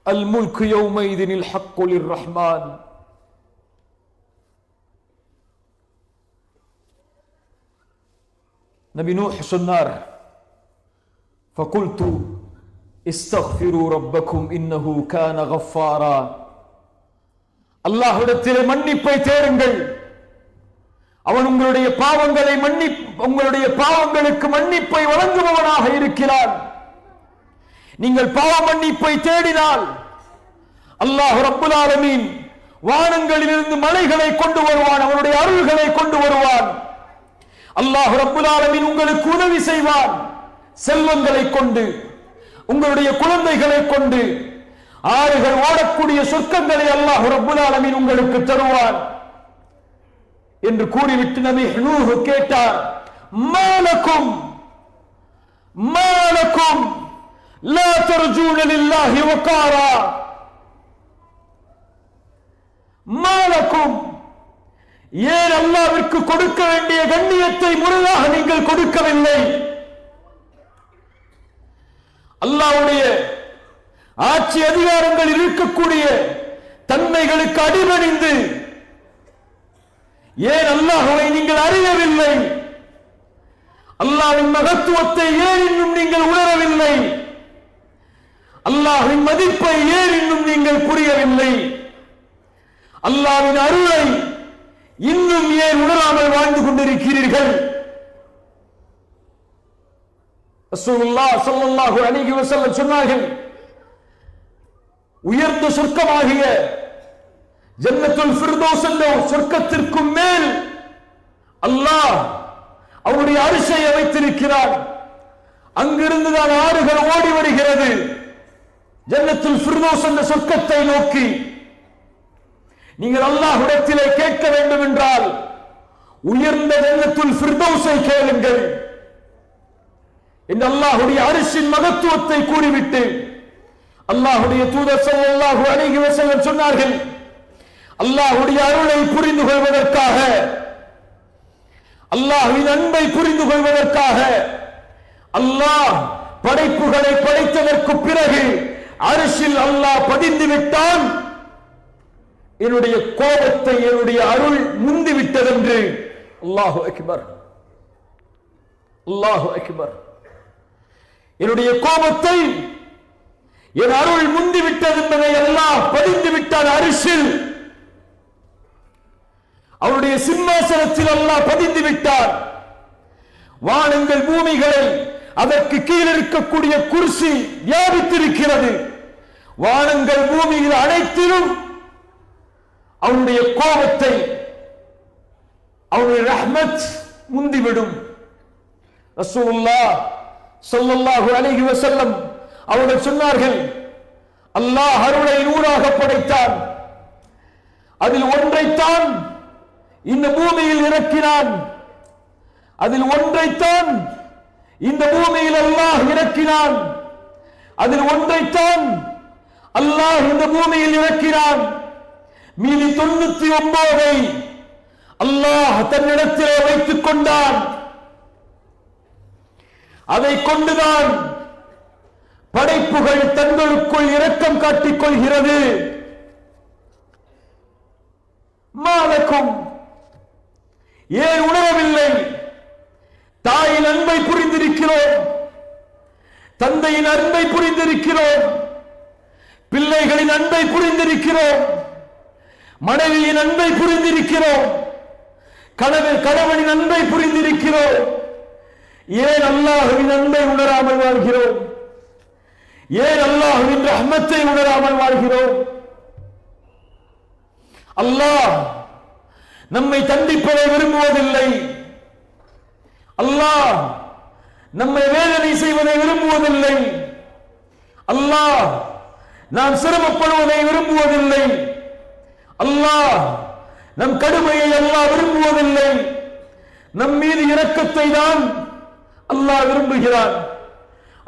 அல் முல்கு யௌமைதினில் ஹக்கு லிர்ரஹ்மான். நபி நூஹ் சொன்னார், فقلت استغفروا ربكم انه كان غفارا. அல்லாஹ்விடத்திலே மன்னிப்பை தேடுங்கள், அவன் உங்களுடைய பாவங்களை உங்களுடைய பாவங்களுக்கு மன்னிப்பை வழங்குபவனாக இருக்கிறான். நீங்கள் பாவ மன்னிப்பை தேடினால் அல்லாஹ் ரப்புல் ஆலமீன் வானங்களிலிருந்து மலைகளை கொண்டு வருவான், அவனுடைய அருள்களை கொண்டு வருவான். அல்லாஹ் ரப்புல் ஆலமீன் உங்களுக்கு உதவி செய்வான். செல்வங்களை கொண்டு, உங்களுடைய குழந்தைகளை கொண்டு ஆறுகள் ஓடக்கூடிய சொர்க்கங்களை அல்லாஹ் ரப்புல் ஆலமீன் உங்களுக்கு தருவான் என்று கூறிவிட்டு நபி நூஹ் கேட்டார், மாலக்கும் மாலக்கும் லா தர்ஜூன லில்லாஹி வகாரா. மாலக்கும், ஏன் அல்லாஹ்விற்கு கொடுக்க வேண்டிய கண்ணியத்தை முறையாக நீங்கள் கொடுக்கவில்லை? அல்லாஹ்வுடைய ஆட்சி அதிகாரங்கள் இருக்கக்கூடிய தன்மைகளுக்கு அடிபணிந்து ஏன் அல்லாஹ்வை நீங்கள் அறியவில்லை? அல்லாஹ்வின் மகத்துவத்தை ஏன் இன்னும் நீங்கள் உணரவில்லை? அல்லாஹ்வின் மதிப்பை ஏன் இன்னும் நீங்கள் புரியவில்லை? அல்லாஹ்வின் அருளை இன்னும் ஏன் உணராமல் வாழ்ந்து கொண்டிருக்கிறீர்கள்? ரசூலுல்லாஹ் ஸல்லல்லாஹு அலைஹி வஸல்லம் சொன்னார்கள், உயர்ந்த சொர்க்கமாகிய ஜன்னத்துல் ஃபிர்தௌஸ் என்ற சொர்க்கத்திற்கு மேல் அல்லாஹ் அவருடைய அரிசை வைத்திருக்கிறார். அங்கிருந்து தான் ஆறுகள் ஓடி வருகிறது ஜன்னத்துல் ஃபிர்தௌஸ் என்ற சொர்க்கத்தை நோக்கி. நீங்கள் அல்லாஹ்விடத்திலே கேட்க வேண்டும் என்றால் உயர்ந்த ஜன்னத்துல் ஃபிர்தௌஸை கேளுங்கள் என்று அல்லாஹ்வுடைய அரிசின் மகத்துவத்தை கூறிவிட்டு அல்லாஹ்வுடைய தூதர் ஸல்லல்லாஹு அலைஹி வஸல்லம் சொன்னார்கள், அல்லாஹ்வுடைய அருளை புரிந்து கொள்வதற்காக, அல்லாஹ்வின் அன்பை புரிந்து கொள்வதற்காக அல்லாஹ் படைப்புகளை படைத்ததற்கு பிறகு அரிசில் அல்லாஹ் பதிந்து விட்டான். என்னுடைய கோபத்தை என்னுடைய அருள் முந்திவிட்டதென்று. அல்லாஹு அக்பர், அல்லாஹு அக்பர். என்னுடைய கோபத்தை என் அருள் முந்திவிட்டது என்பதை அல்லாஹ் பதிந்து விட்டான் அரிசில். அவருடைய சிம்மாசனத்தில் அல்லாஹ் பதிந்து விட்டார். வானங்கள் பூமிகளை அதற்கு கீழ் இருக்கக்கூடிய குர்சி வியாபித்திருக்கிறது. வானங்கள் பூமியில் அனைத்திலும் அவனுடைய கோபத்தை, அவனுடைய ரஹ்மத் முந்திவிடும். ரசூலுல்லாஹ் ஸல்லல்லாஹு அலைஹி வஸல்லம் அவர்கள் சொன்னார்கள், அல்லாஹ் அருளை நூறாக படைத்தான், அதில் ஒன்றைத்தான் இந்த பூமியில் இறக்கினான், அதில் ஒன்றைத்தான் இந்த பூமியில் அல்லாஹ் இறக்கினான், அதில் ஒன்றைத்தான் அல்லாஹ் இந்த பூமியில் இறக்கினான். மீதி 99 அல்லாஹ் தன்னிடத்திலே வைத்துக் கொண்டான். அதை கொண்டுதான் படைப்புகள் தங்களுக்குள் இரக்கம் காட்டிக் கொள்கிறது. மாலக்கும், ஏன் உணரவில்லை? தாயின் அன்பை புரிந்திருக்கிறோம், தந்தையின் அன்பை புரிந்திருக்கிறோம், பிள்ளைகளின் அன்பை புரிந்திருக்கிறோம், மனைவியின் அன்பை புரிந்திருக்கிறோம், கணவனின் அன்பை புரிந்திருக்கிறோம். ஏன் அல்லாஹ்வின் அன்பை உணராமல் வாழ்கிறோம்? ஏன் அல்லாஹ்வின் ரஹ்மத்தை உணராமல் வாழ்கிறோம்? அல்லாஹ் நம்மை தண்டிப்பதை விரும்புவதில்லை. அல்லாஹ் நம்மை வேதனை செய்வதை விரும்புவதில்லை. அல்லாஹ் நாம் சிரமப்படுவதை விரும்புவதில்லை. அல்லாஹ் நம் கடுமையை அல்லாஹ் விரும்புவதில்லை. நம் மீது இரக்கத்தை தான் அல்லாஹ் விரும்புகிறான்.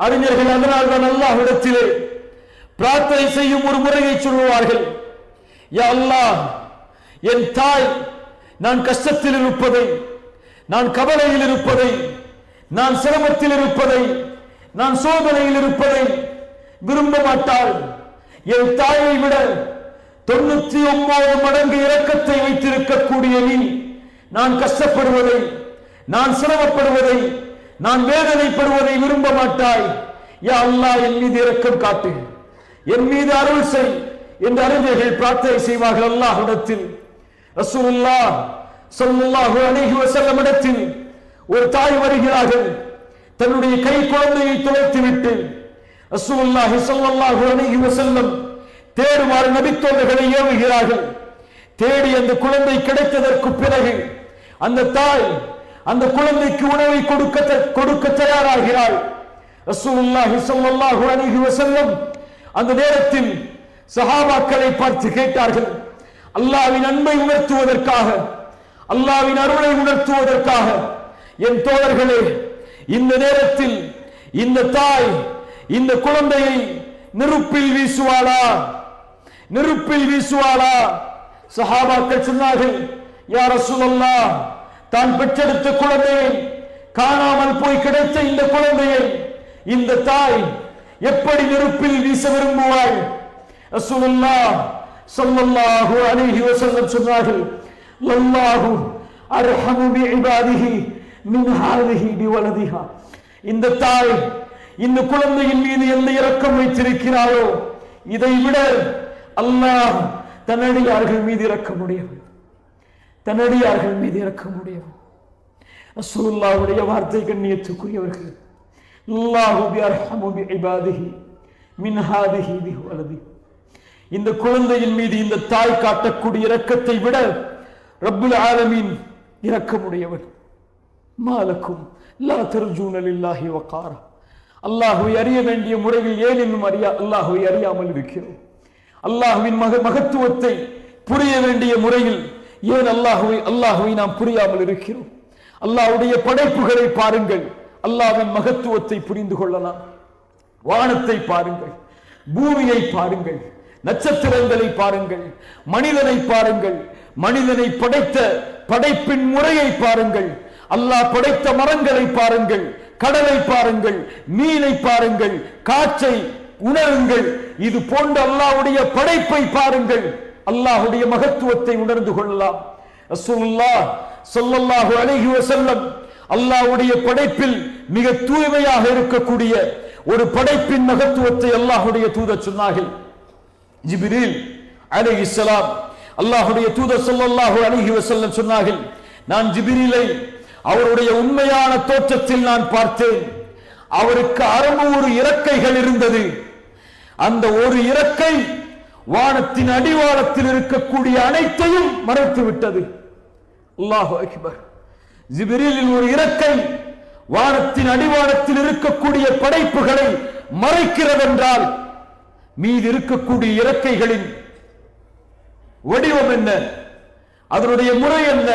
அறிஞர்கள் அதனால் தான் அல்லாஹ்விடத்திலே பிரார்த்தனை செய்யும் ஒரு முறையை சொல்லுவார்கள். யா அல்லாஹ், என் தாய் நான் கஷ்டத்தில் இருப்பதை, நான் கவலையில் இருப்பதை, நான் சிரமத்தில் இருப்பதை, நான் சோதனையில் இருப்பதை விரும்ப மாட்டாள். என் தாயை விட 99 மடங்கு இரக்கத்தை வைத்திருக்கக்கூடிய நீ நான் கஷ்டப்படுவதை, நான் சிரமப்படுவதை, நான் வேதனைப்படுவதை விரும்ப மாட்டாய். யா அல்லாஹ், என் மீது இரக்கம் காட்டு, என் மீது அருள் செய் என்று அறிஞர்கள் பிரார்த்தனை செய்வார்கள் அல்லாஹ்விடத்தில். ரசூலுல்லாஹ் ஸல்லல்லாஹு அலைஹி வஸல்லம் இடத்தில் ஒரு தாய் வருகிறார்கள். தன்னுடைய கை குழந்தையை துளைத்துவிட்டு ரசூலுல்லாஹி ஸல்லல்லாஹு அலைஹி வஸல்லம் தேடுமாறு நபித்தோழர்களை ஏவுகிறார்கள். தேடி அந்த குழந்தை கிடைத்ததற்கு பிறகு அந்த தாய் அந்த குழந்தைக்கு உணவை கொடுக்க தயாராகிறாள். ரசூலுல்லாஹி ஸல்லல்லாஹு அலைஹி வஸல்லம் அந்த நேரத்தில் சஹாபாக்களை பார்த்து கேட்டார்கள், அல்லாஹ்வின் அன்பை உணர்த்துவதற்காக, அல்லாஹ்வின் அருளை உணர்த்துவதற்காக, என் தோழர்களே, இந்த நேரத்தில் இந்த தாய் இந்த குழந்தையை நெருப்பில் வீசுவாளா? நெருப்பில் வீசுவாளா? சஹாபாக்கள் சொன்னார்கள், யா ரசூலல்லாஹ், தான் பெற்றெடுத்த குழந்தையை, காணாமல் போய் கிடைத்த இந்த குழந்தையை இந்த தாய் எப்படி நெருப்பில் வீச விரும்புவாள்? ரசூலுல்லாஹ் ஸல்லல்லாஹு அலைஹி வஸல்லம் சொன்னார்கள், லல்லாஹு அர்ஹமு பிஇபாதிஹி மின் ஹாதிஹி பிவலதிஹா. இந்த தாய் இந்த குழந்தையின் மீது எந்த இரக்கம் வைத்திருக்கிறாரோ இதை விட அல்லாஹ் தன்னடியார்கள் மீது இரக்க முடியும், தன்னடியார்கள் மீது இரக்க முடியும். ரசூலுல்லாஹ்வுடைய வார்த்தை கண்ணியத்துக்குரியவர்கள், அல்லாஹு பிஅர்ஹமு பிஇபாதிஹி மின் ஹாதிஹி பிவலதிஹா. இந்த குழந்தையின் மீது இந்த தாய் காட்டக்கூடிய இரக்கத்தை விட ரப்புல் ஆலமீன் இரக்கமுடையவர். மாலக்கும் லா தர்ஜூன லில்லாஹி வகாரா. அல்லாஹ்வை அறிய வேண்டிய முறையில் ஏன் இன்னும் அல்லாஹ்வை அறியாமல் இருக்கிறோம்? அல்லாஹ்வின் மகத்துவத்தை புரிய வேண்டிய முறையில் ஏன் அல்லாஹ்வை நாம் புரியாமல் இருக்கிறோம்? அல்லாஹ்வுடைய படைப்புகளை பாருங்கள், அல்லாஹ்வின் மகத்துவத்தை புரிந்து கொள்ளலாம். வானத்தை பாருங்கள், பூமியை பாருங்கள், நட்சத்திரங்களை பாருங்கள், மனிதனை பாருங்கள், மனிதனை படைத்த படைப்பின் முறையை பாருங்கள், அல்லாஹ் படைத்த மரங்களை பாருங்கள், கடலை பாருங்கள், மீனை பாருங்கள், காற்றை உணருங்கள். இது போன்ற அல்லாஹ்வுடைய படைப்பை பாருங்கள், அல்லாஹ்வுடைய மகத்துவத்தை உணர்ந்து கொள்ளலாம். ரசூலுல்லாஹ் ஸல்லல்லாஹு அலைஹி வஸல்லம் அல்லாஹ்வுடைய படைப்பில் மிக தூய்மையாக இருக்கக்கூடிய ஒரு படைப்பின் மகத்துவத்தை அல்லாஹ்வுடைய தூதர் சொன்னார்கள். ஜிப்ரீல் அலைஹிஸ்ஸலாம் அல்லாஹ்வுடைய தூதர் ஸல்லல்லாஹு அலைஹி வஸல்லம் சொன்னார்கள், நான் ஜிப்ரீலை அவருடைய உண்மையான தோற்றத்தில் நான் பார்த்தேன். அவருக்கு 600 இறக்கைகள் இருந்தது. அந்த ஒரு இறக்கை வானத்தின் அடிவாரத்தில் இருக்கக்கூடிய அனைத்தையும் மறைத்து விட்டது. அல்லாஹு அக்பர். ஜிப்ரீலின் ஒரு இறக்கை வானத்தின் அடிவாரத்தில் இருக்கக்கூடிய படைப்புகளை மறைக்கிறதென்றால் மீது இருக்கக்கூடிய இறக்கைகளின் வடிவம் என்ன, அதனுடைய முறை என்ன?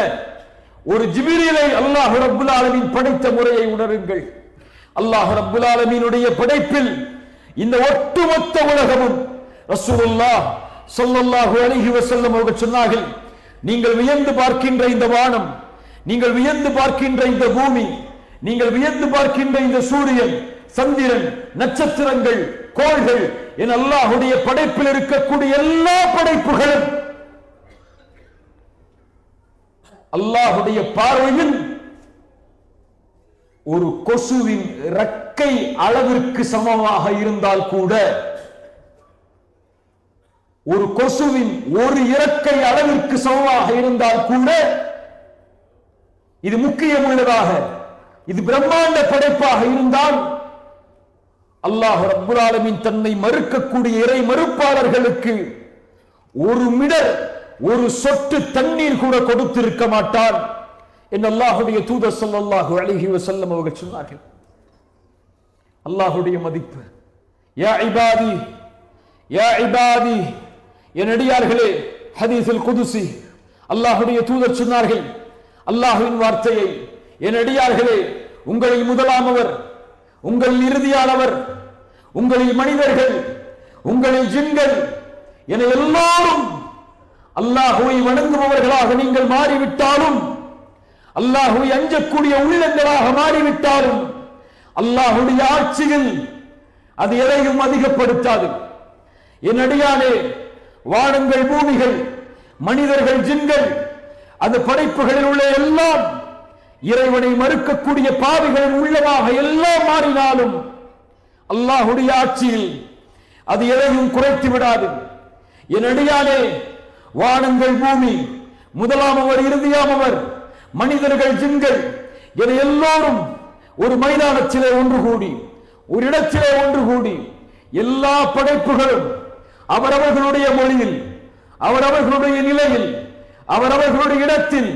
ஒரு ஜிப்ரீலை அல்லாஹ் ரப்புல் ஆலமீன் படைத்த முறையை உணருங்கள். அல்லாஹ் ரப்புல் ஆலமீனுடைய படைப்பில் இந்த ஒட்டுமொத்த உலகமும் ரசூலுல்லாஹ் ஸல்லல்லாஹு அலைஹி வஸல்லம் அவர்கள் சொன்னார்கள், நீங்கள் வியந்து பார்க்கின்ற இந்த வானம், நீங்கள் வியந்து பார்க்கின்ற இந்த பூமி, நீங்கள் வியந்து பார்க்கின்ற இந்த சூரியன், சந்திரன், நட்சத்திரங்கள், கோள்கள் என அல்லாஹ்வுடைய படைப்பில் இருக்கக்கூடிய எல்லா படைப்புகளும் அல்லாஹ்வுடைய பார்வையில் ஒரு கொசுவின் இறக்கை அளவிற்கு சமமாக இருந்தால் கூட, ஒரு கொசுவின் ஒரு இறக்கை அளவிற்கு சமமாக இருந்தால் கூட, இது முக்கியமுள்ளதாக, இது பிரம்மாண்ட படைப்பாக இருந்தால் அல்லாஹ் ரப்புல் ஆலமீன் தன்னை மறுக்கக்கூடிய இறை மறுப்பாளர்களுக்கு ஒரு மிடர், ஒரு சொட்டு தண்ணீர் கூட கொடுத்திருக்க மாட்டான் என்று அல்லாஹ்வுடைய தூதர் ஸல்லல்லாஹு அலைஹி வஸல்லம் அவர்கள் சொன்னார்கள். அல்லாஹ்வுடைய மதிப்பு. யா இபாதி, யா இபாதி, என் அடியார்களே. ஹதீஸுல் குதுசி அல்லாஹ்வுடைய தூதர் சொன்னார்கள், அல்லாஹ்வின் வார்த்தையை, என் அடியார்களே, உங்களில் முதலாமவர், உங்களில் இறுதியானவர், உங்களில் மனிதர்கள், உங்களில் ஜின்கள் என எல்லோரும் அல்லாஹ்வை வணங்குபவர்களாக நீங்கள் மாறிவிட்டாலும், அல்லாஹ்வை அஞ்சக்கூடிய உள்ளங்களாக மாறிவிட்டாலும், அல்லாஹ்வுடைய ஆட்சியில் அது எதையும் அதிகப்படுத்தாது. என் அடியானே, வானங்கள், பூமிகள், மனிதர்கள், ஜின்கள், அந்த படைப்புகளில் உள்ள எல்லாம் இறைவனை மறுக்கக்கூடிய பாவிகளின் உள்ளமாக எல்லாம் மாறினாலும் அல்லாஹ்வுடைய ஆட்சியில் அது எதையும் குறைத்து விடாது. என் அடியானே, வானங்கள், பூமி, முதலாமவர், இறுதியாமவர், மனிதர்கள், ஜின்கள் என எல்லோரும் ஒரு மைதானத்திலே ஒன்று கூடி, ஒரு இடத்திலே ஒன்று கூடி, எல்லா படைப்புகளும் அவரவர்களுடைய மொழியில், அவரவர்களுடைய நிலையில், அவரவர்களுடைய இடத்தில்,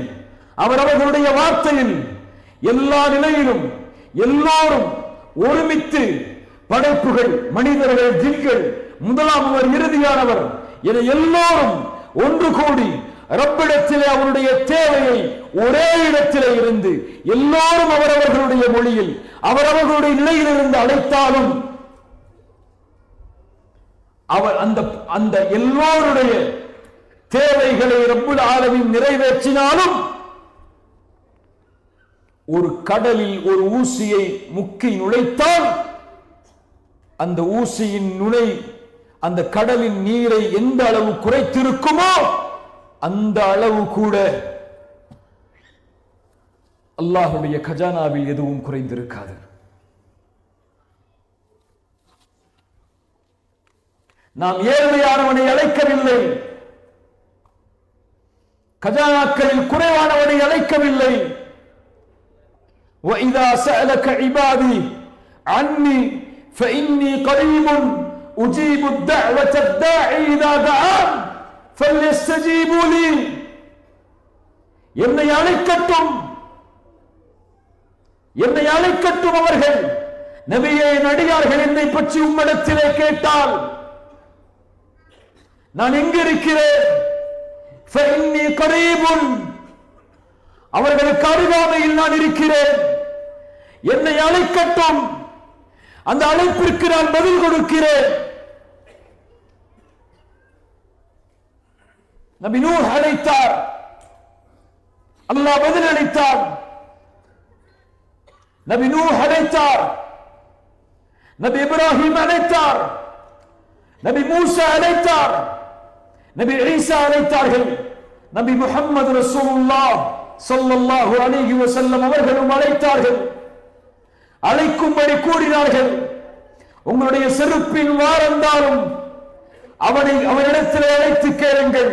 அவரவர்களுடைய வார்த்தையில், எல்லா நிலையிலும் எல்லோரும் ஒருமித்து படைப்புகள், மனிதர்கள், ஜின்கள், முதலாமவர், இறுதியானவர் என எல்லோரும் ஒன்று கூடி ரப்பிடத்திலே அவருடைய தேவையை ஒரே இடத்திலே இருந்து எல்லோரும் அவரவர்களுடைய மொழியில், அவரவர்களுடைய நிலையில் இருந்து அழைத்தாலும், அவர் அந்த எல்லோருடைய தேவைகளை ரப்புல் ஆலமீன் நிறைவேற்றினாலும், ஒரு கடலில் ஒரு ஊசியை முக்கி நுழைத்தால் அந்த ஊசியின் நுழை அந்த கடலின் நீரை எந்த அளவு குறைத்திருக்குமோ அந்த அளவு கூட அல்லாஹ்வுடைய கஜானாவில் எதுவும் குறைந்திருக்காது. நாம் ஏழ்மையானவனை அழைக்கவில்லை, கஜானாக்களில் குறைவானவனை அழைக்கவில்லை. وَإِذَا سَأَلَكَ عِبَادِي عَنِّي فَإِنِّي قَرِيبٌ أُجِيبُ الدَّعْوَةَ الدَّاعِ إِذَا دَعَانِ فَلْيَسْتَجِيبُوا لِي. என்னை அழைக்கட்டும், என்னை அழைக்கட்டும் அவர்கள். நபியே, நடிகார்கள் என்னை பற்றி உம்மிடத்திலே கேட்டால் நான் எங்கு இருக்கிறேன்? فَإِنِّي قَرِيبٌ, அவர்களுக்கு அருகாமையில் நான் இருக்கிறேன். என்னை அழைக்கட்டும், அந்த அழைப்பிற்கு நான் பதில் கொடுக்கிறேன். நபி நூஹ் அழைத்தார், அல்லாஹ் பதில் அளித்தார். நபி நூஹ் அழைத்தார், நபி இப்ராஹிம் அழைத்தார், நபி மூசா அழைத்தார், நபி ஈசா அழைத்தார்கள். நபி முஹம்மது ரசூலுல்லாஹ் ஸல்லல்லாஹு அலைஹி வஸல்லம் அவர்களும் அழைத்தார்கள். அழைக்கும்படி கூறினார்கள். உங்களுடைய செருப்பின் வாரந்தாலும் அவனிடத்தில் அழைத்து கேளுங்கள்.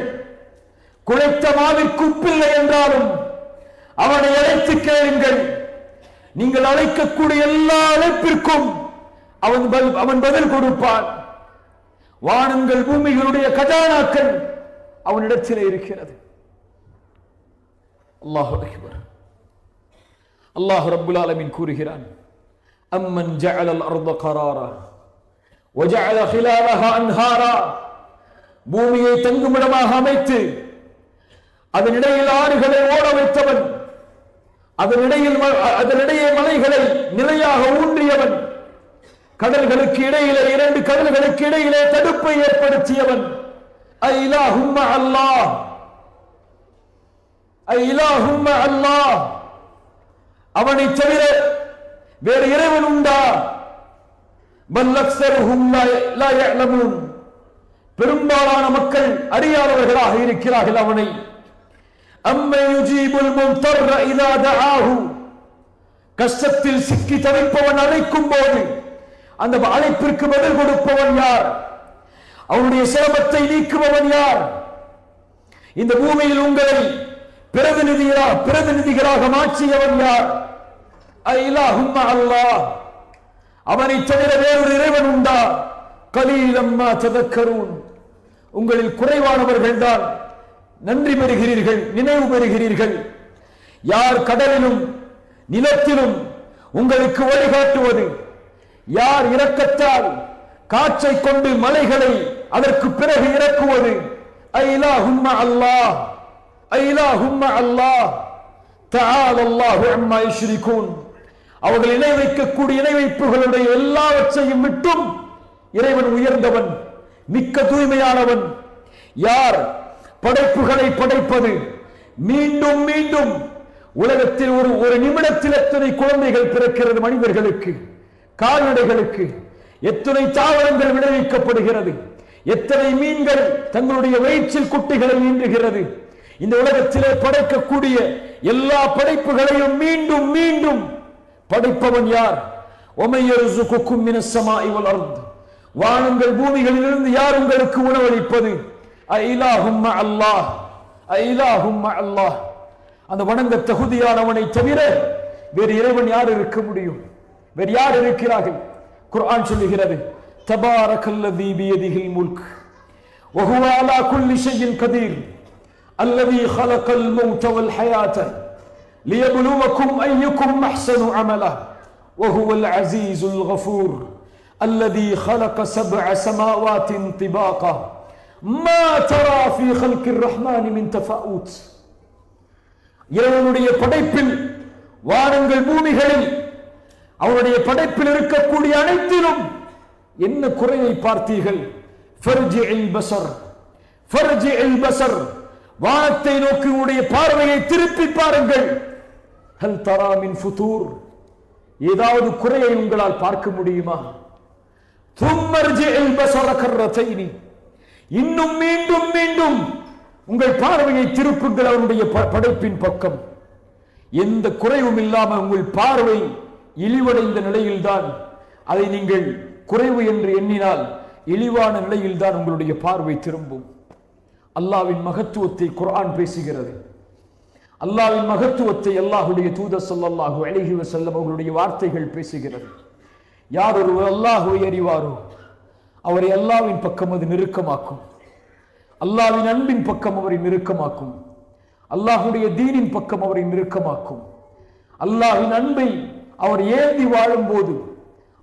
குழைத்த மாவிற்கு உப்பில்லை என்றாலும் அவனை அழைத்து கேளுங்கள். நீங்கள் அழைக்கக்கூடிய எல்லா அழைப்பிற்கும் அவன் பதில் கொடுப்பான். வானங்கள் பூமிகளுடைய கஜானாக்கள் அவனிடத்திலே இருக்கிறது. அல்லாஹ் அக்பர். அல்லாஹ் ரப்புல் ஆலமீன் கூறுகிறான், அம்மன் ஜஅலல் அர்த கராரா வஜஅல ஹிலாலஹா அன்ஹாரா. பூமியை தங்குமிடமாக அமைத்து அதனிடையில் ஆறுகளை ஓட வைத்தவன், அதனிடையே மலைகளை நிலையாக ஊன்றியவன், கடல்களுக்கு இடையிலே 2 கடல்களுக்கு இடையிலே தடுப்பை ஏற்படுத்தியவன். ஐலாஹும்ம அல்லாஹ், ஐலாஹும்ம அல்லாஹ். அவனை தவிர வேறு இறைவன் உண்டா? பல் அக்ஸருஹும் லா யஅலமூன். பெரும்பாலான மக்கள் அறியாதவர்களாக இருக்கிறார்கள் அவனை. அம்மை யுஜீபுல் முன்தர்ர இதா தஆஹு. கஷ்டத்தில் சிக்கி தவிப்பவன் அழைக்கும் போது அந்த அழைப்பிற்கு பதில் கொடுப்பவன் யார்? அவனுடைய சிரமத்தை நீக்குபவன் யார்? இந்த பூமியில் உங்களை பிரதிநிதிகளாக மாற்றியவன் யார்? ஐலாஹும்ம அல்லாஹ். அவனை தவிர வேறொரு இறைவன் உண்டா? கலீலம் மா ததக்கரூன். உங்களில் குறைவானவர்கள் தான் நன்றி பெறுகிறீர்கள், நினைவு பெறுகிறீர்கள். யார் கடலிலும் நிலத்திலும் உங்களுக்கு வழிகாட்டுவது? யார் இரக்கத்தால் காற்றை கொண்டு மலைகளை அதற்கு பிறகு இறக்குவது? ஐலாஹும்ம அல்லாஹ், ஐலாஹும்ம அல்லாஹ். தஆலா அல்லாஹு அம்மா யுஷ்ரிகூன். அவர்கள் இணை வைக்கக்கூடிய இணை வைப்புகளுடைய எல்லாவற்றையும் விட்டும் இறைவன் உயர்ந்தவன், மிக்க தூய்மையானவன். யார் படைப்புகளை படைப்பது? மீண்டும் மீண்டும் உலகத்தில் ஒரு நிமிடத்தில் எத்தனை குழந்தைகள் பிறக்கிறது மனிதர்களுக்கு, கால்நடைகளுக்கு? எத்தனை தாவரங்கள் விளைவிக்கப்படுகிறது? எத்தனை மீன்கள் தங்களுடைய வயிற்றில் குட்டிகளை ஈன்றுகிறது? இந்த உலகத்திலே படைக்கக்கூடிய எல்லா படைப்புகளையும் மீண்டும் மீண்டும் படைப்பவன் யார்? ஒமை யர்ஸுகுக்கும் மினஸ் ஸமாஇ வல் அர்த். வானங்கள் பூமிகளிலிருந்து யார் உங்களுக்கு உணவளிப்பது? ஐலாஹும்ம அல்லாஹ், ஐலாஹும்ம அல்லாஹ். அந்த வணங்க தகுதியானவனை தவிர வேறு இறைவன் யார் இருக்க முடியும்? வேறு யார் இருக்கிறார்கள்? குர்ஆன் சொல்லுகிறது, தபாரக்கல்லதீ பியதிஹில் முல்க் வஹுவ அலா குல்லி ஷைஇன் கதீர் அல்லதீ خلقல் மௌத வல் ஹயாத லியப்லுவக்கும் அய்யுக்கும் அஹ்ஸனு அமலா வஹுவல் அஸீஸுல் கஃபூர் அல்லதீ خلق سبع سماوات طباقا ما ترى في خلق الرحمن من تفاوت. இறைவனுடைய படைப்பில், வானங்கள் பூமிகளில், அவருடைய படைப்பில் இருக்கக்கூடிய அனைத்திலும் என்ன குறையை பார்த்தீர்கள்? ஃபர்ஜிஇல் பஸர், ஃபர்ஜிஇல் பஸர். வானத்தை நோக்கி உடைய பார்வையை திருப்பி பாருங்கள். ஹல் தரா மின் ஃபுதூர். ஏதாவது குறையை உங்களால் பார்க்க முடியுமா? தும்மர்ஜிஇல் பஸர கர்ரத்தைனி. இன்னும் மீண்டும் மீண்டும் உங்கள் பார்வையை திருப்புங்கள் அவருடைய படைப்பின் பக்கம். எந்த குறைவும் இல்லாமல் உங்கள் பார்வை இழிவடைந்த நிலையில்தான், அதை நீங்கள் குறைவு என்று எண்ணினால் இழிவான நிலையில்தான் உங்களுடைய பார்வை திரும்பும். அல்லாஹ்வின் மகத்துவத்தை குர்ஆன் பேசுகிறது. அல்லாஹ்வின் மகத்துவத்தை அல்லாஹ்வுடைய தூதர் ஸல்லல்லாஹு அலைஹி வஸல்லம் அவர்களுடைய வார்த்தைகள் பேசுகிறது. யார் ஒருவர் அல்லாஹ்வை அறிவாரோ அவரை அல்லாஹ்வின் பக்கம் அது நெருக்கமாக்கும். அல்லாஹ்வின் அன்பின் பக்கம் அவரை நெருக்கமாக்கும். அல்லாஹ்வுடைய தீனின் பக்கம் அவரை நெருக்கமாக்கும். அல்லாஹ்வின் அன்பை அவர் ஏந்தி வாழும் போது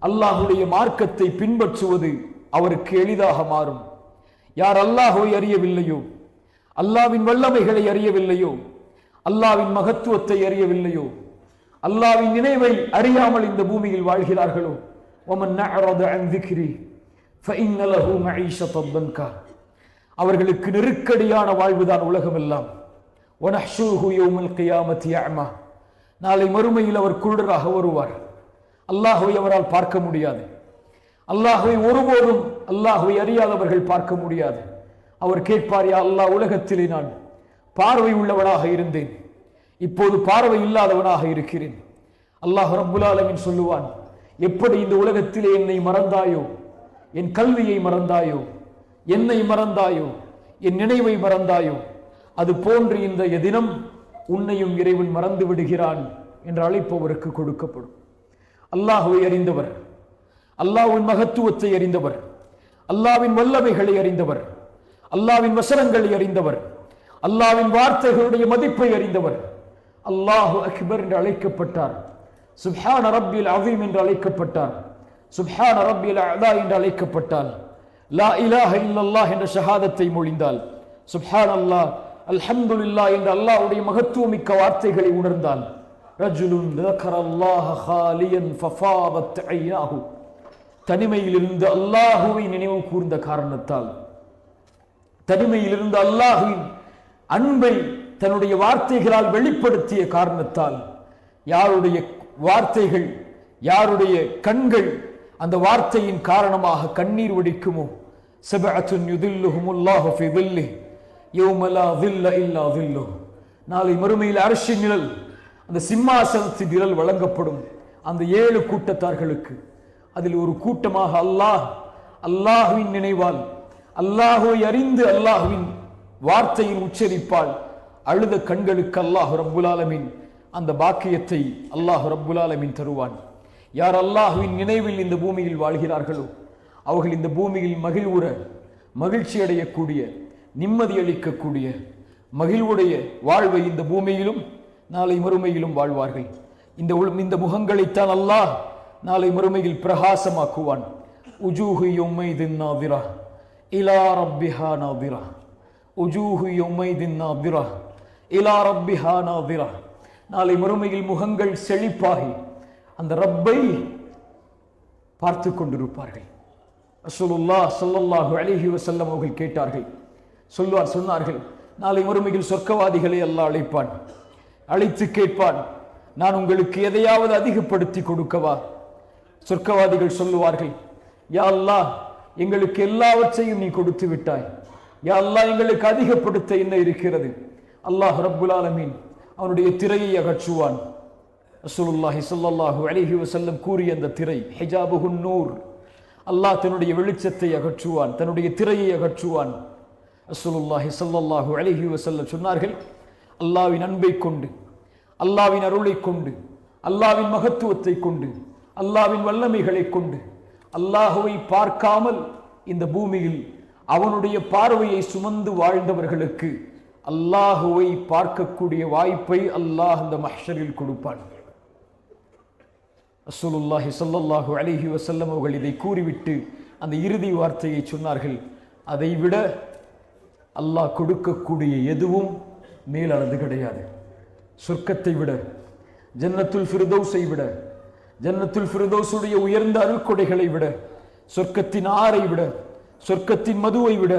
அல்லாஹ்வுடைய மார்க்கத்தை பின்பற்றுவது அவருக்கு எளிதாக மாறும். யார் அல்லாஹ்வை அறியவில்லையோ, அல்லாஹ்வின் வல்லமைகளை அறியவில்லையோ, அல்லாஹ்வின் மகத்துவத்தை அறியவில்லையோ, அல்லாஹ்வின் நினைவை அறியாமல் இந்த பூமியில் வாழ்கிறார்களோ, وَمَنْ أَعْرَضَ عَنْ ذِكْرِي فَإِنَّ لَهُ مَعِيشَةً ضَنْكًا. அவர்களுக்கு நெருக்கடியான வாழ்வுதான் உலகமெல்லாம். وَنَحْشُرُهُ يَوْمَ الْقِيَامَةِ أَعْمَى. நாளை மறுமையில் அவர் குருடராக வருவார். அல்லாஹ்வை அவரால் பார்க்க முடியாது. அல்லாஹ்வை ஒருபோதும் அல்லாஹ்வை அறியாதவர்கள் பார்க்க முடியாது. அவர் கேட்பார், யா அல்லாஹ், உலகத்திலே நான் பார்வை உள்ளவனாக இருந்தேன், இப்போது பார்வை இல்லாதவனாக இருக்கிறேன். அல்லாஹ் ரப்புல் ஆலமீன் சொல்லுவான், எப்படி இந்த உலகத்திலே என்னை மறந்தாயோ, என் கல்வியை மறந்தாயோ, என்னை மறந்தாயோ, என் நினைவை மறந்தாயோ, அது போன்று இன்றைய தினம் உன்னையும் இறைவன் மறந்து விடுகிறான் என்ற அழைப்பவருக்கு கொடுக்கப்படும். அல்லாஹ்வை அறிந்தவர், அல்லாஹ்வின் மகத்துவத்தை அறிந்தவர், அல்லாஹ்வின் வல்லமைகளை அறிந்தவர், அல்லாஹ்வின் வசனங்களை அறிந்தவர், அல்லாஹ்வின் வார்த்தைகளுடைய மதிப்பை அறிந்தவர் அல்லாஹு அக்பர் என்று அழைக்கப்பட்டார். சுப்ஹான ரப்பில் அஸீம் என்று அழைக்கப்பட்டார். சுப்ஹான ரப்பில் அலா என்று அழைக்கப்பட்டால், லா இலாஹ இல்லல்லாஹ் என்ற ஷஹாதத்தை மொழிந்தால், சுப்ஹானல்லாஹ் அல்ஹம்துலில்லாஹ் என்ற அல்லாஹ்வுடைய மகத்துவமிக்க வார்த்தைகளை உணர்ந்தால், ரஜுலுன் ذكرல்லாஹ ஹாலியன் ஃபஃபாதத் ஐனாஹு, தனிமையிலிருந்து அல்லாஹுவை நினைவு கூர்ந்த காரணத்தால், தனிமையிலிருந்து அல்லாஹுவின் அன்பை தன்னுடைய வார்த்தைகளால் வெளிப்படுத்திய காரணத்தால், யாருடைய வார்த்தைகள், யாருடைய கண்கள் அந்த வார்த்தையின் காரணமாக கண்ணீர் வடிக்குமோ, சபஅத்துன் யுதில்லுஹுமுல்லாஹு ஃபீ தில்லிஹி யௌம லா தில்ல இல்லா தில்லுஹு, நாளை மறுமையில் அர்ஷின் நிழல், அந்த சிம்மாசனத்தின் நிழல் வழங்கப்படும் அந்த 7 கூட்டத்தார்களுக்கு. அதில் ஒரு கூட்டமாக அல்லாஹ்வின் நினைவால், அல்லாஹ்வை அறிந்து அல்லாஹ்வின் வார்த்தையின் உச்சரிப்பால் அழுத கண்களுக்கு அல்லாஹ் ரப்புல் ஆலமீன் அந்த பாக்கியத்தை அல்லாஹ் ரப்புல் ஆலமீன் தருவான். யார் அல்லாஹ்வின் நினைவில் இந்த பூமியில் வாழ்கிறார்களோ அவர்கள் இந்த பூமியில் மகிழ்ச்சி அடையக்கூடிய, நிம்மதி அளிக்கக்கூடிய, மகிழ்வுடைய வாழ்வை இந்த பூமியிலும் நாளை மறுமையிலும் வாழ்வார்கள். இந்த முகங்களைத்தான் அல்லாஹ் நாளை மறுமையில் பிரகாசமாக்குவான். உஜூஹு யௌமைதின் நாதிரா இலா ரப்பிஹா நாதிரா, உஜூஹு யௌமைதின் நாதிரா இலா ரப்பிஹா நாதிரா. நாளை மறுமையில் முகங்கள் செழிப்பாகி அந்த ரப்பை பார்த்து கொண்டிருப்பார்கள். ரசூலுல்லாஹ் ஸல்லல்லாஹு அலைஹி வஸல்லம் அவர்கள் கேட்டார்கள், சொன்னார்கள், நாளை மறுமையில் சொர்க்கவாதிகளை அல்லாஹ் அழைப்பான், அழைத்து கேட்பான், நான் உங்களுக்கு எதையாவது அதிகப்படுத்தி கொடுக்கவா? சொர்க்கவாதிகள் சொல்லுவார்கள், யா அல்லாஹ், எங்களுக்கு எல்லாவற்றையும் நீ கொடுத்து விட்டாய், யா அல்லாஹ், எங்களுக்கு அதிகப்படுத்த என்ன இருக்கிறது? அல்லாஹ் ரப்புல் ஆலமீன் அவனுடைய திரையை அகற்றுவான். ரசூலுல்லாஹி ஸல்லல்லாஹு அலைஹி வஸல்லம் கூறிய அந்த திரை ஹிஜாபுஹுன் நூர், அல்லாஹ் தன்னுடைய வெளிச்சத்தை அகற்றுவான், தன்னுடைய திரையை அகற்றுவான். ரசூலுல்லாஹி ஸல்லல்லாஹு அலைஹி வஸல்லம் சொன்னார்கள், அல்லாஹ்வின் அன்பை கொண்டு, அல்லாஹ்வின் அருளை கொண்டு, அல்லாஹ்வின் மகத்துவத்தை கொண்டு, அல்லாஹ்வின் வல்லமைகளை கொண்டு அல்லாஹுவை பார்க்காமல் இந்த பூமியில் அவனுடைய பார்வையை சுமந்து வாழ்ந்தவர்களுக்கு அல்லாஹுவை பார்க்கக்கூடிய வாய்ப்பை அல்லாஹ் அந்த மஹ்ஷரில் கொடுப்பான். ரசூலுல்லாஹி ஸல்லல்லாஹு அலைஹி வஸல்லம் அவர்கள் இதை கூறிவிட்டு அந்த இறுதி வார்த்தையை சொன்னார்கள், அதைவிட அல்லாஹ் கொடுக்கக்கூடிய எதுவும் மேலானது கிடையாது. சொர்க்கத்தை விட, ஜன்னத்துல் ஃபிர்தௌஸை விட, ஜன்னத்துல் ஃபிர்தௌஸுடைய உயர்ந்த அருள்கொடைகளை விட, சொர்க்கத்தின் ஆறை விட, சொர்க்கத்தின் மதுவை விட,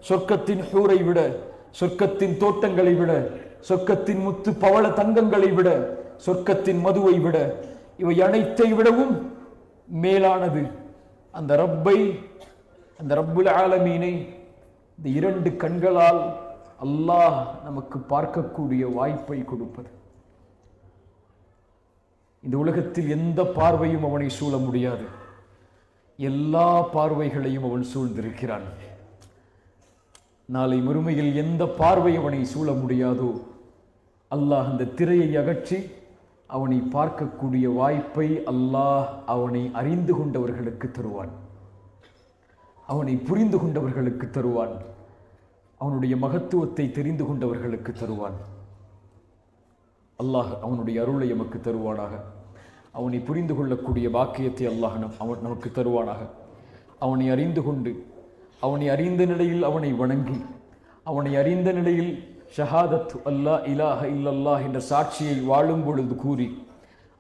சொர்க்கத்தின் ஹூரை விட, சொர்க்கத்தின் தோட்டங்களை விட, சொர்க்கத்தின் முத்து பவள தங்கங்களை விட, சொர்க்கத்தின் மதுவை விட, இவை அனைத்தை விடவும் மேலானது அந்த ரப்பை, அந்த ரப்புல் ஆலமீனை இந்த 2 கண்களால் அல்லாஹ் நமக்கு பார்க்கக்கூடிய வாய்ப்பை கொடுப்பது. இந்த உலகத்தில் எந்த பார்வையும் அவனை சூழ முடியாது, எல்லா பார்வைகளையும் அவன் சூழ்ந்திருக்கிறான். நாளை மறுமையில் எந்த பார்வை அவனை சூழ முடியாதோ அல்லாஹ் அந்த திரையை அகற்றி அவனை பார்க்கக்கூடிய வாய்ப்பை அல்லாஹ் அவனை அறிந்து கொண்டவர்களுக்கு தருவான், அவனை புரிந்து கொண்டவர்களுக்கு தருவான், அவனுடைய மகத்துவத்தை தெரிந்து கொண்டவர்களுக்கு தருவான். அல்லாஹ் அவனுடைய அருளை நமக்கு தருவானாக. அவனை புரிந்து கொள்ளக்கூடிய பாக்கியத்தை அல்லாஹ் நமக்கு தருவானாக. அவனை அறிந்து கொண்டு, அவனை அறிந்த நிலையில் அவனை வணங்கி, அவனை அறிந்த நிலையில் ஷஹாதத் அல்லா இலாஹ இல்லல்லாஹ் என்ற சாட்சியை வாழும் பொழுது கூறி,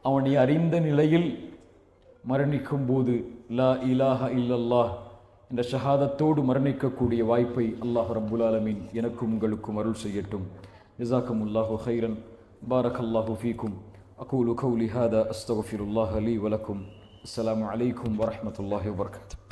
அவனை அறிந்த நிலையில் மரணிக்கும் போது லா இலாஹ இல்லல்லாஹ் என்ற ஷஹாதத்தோடு மரணிக்கக்கூடிய வாய்ப்பை அல்லாஹ் ரப்புல் ஆலமீன் எனக்கும் உங்களுக்கும் அருள் செய்யட்டும். ஜஸாக்கமுல்லாஹு ஹைரன். பாரக்கல்லாஹு ஃபீக்கும். அகூலு கௌலி ஹாதா அஸ்தக்ஃபிருல்லாஹ லீ வலக்கும். அஸ்ஸலாமு அலைக்கும் வரஹ்மத்துல்லாஹி வபரகாத்துஹு.